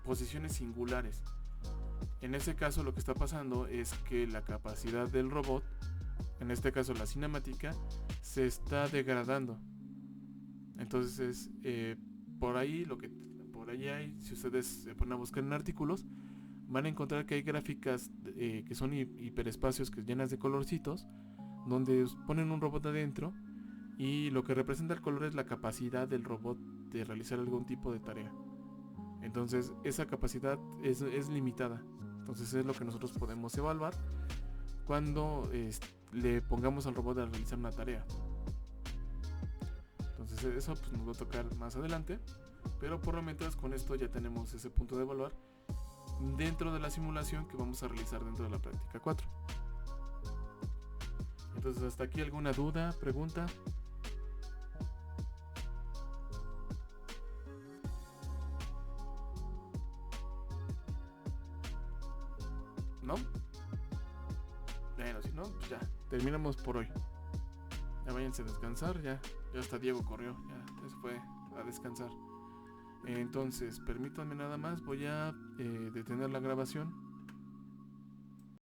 posiciones singulares. En ese caso lo que está pasando es que la capacidad del robot, en este caso la cinemática, se está degradando. Entonces por ahí hay, si ustedes se ponen a buscar en artículos, van a encontrar que hay gráficas que son hiperespacios que llenas de colorcitos, donde ponen un robot adentro y lo que representa el color es la capacidad del robot de realizar algún tipo de tarea. Entonces esa capacidad es limitada. Entonces es lo que nosotros podemos evaluar cuando le pongamos al robot a realizar una tarea. Entonces eso pues, nos va a tocar más adelante, pero por lo mientras con esto ya tenemos ese punto de evaluar dentro de la simulación que vamos a realizar dentro de la práctica 4. Entonces hasta aquí alguna duda, pregunta. ¿No? Bueno, si no, pues ya, terminamos por hoy. Ya váyanse a descansar, ya hasta Diego corrió, ya se fue a descansar. Entonces, permítanme nada más, voy a detener la grabación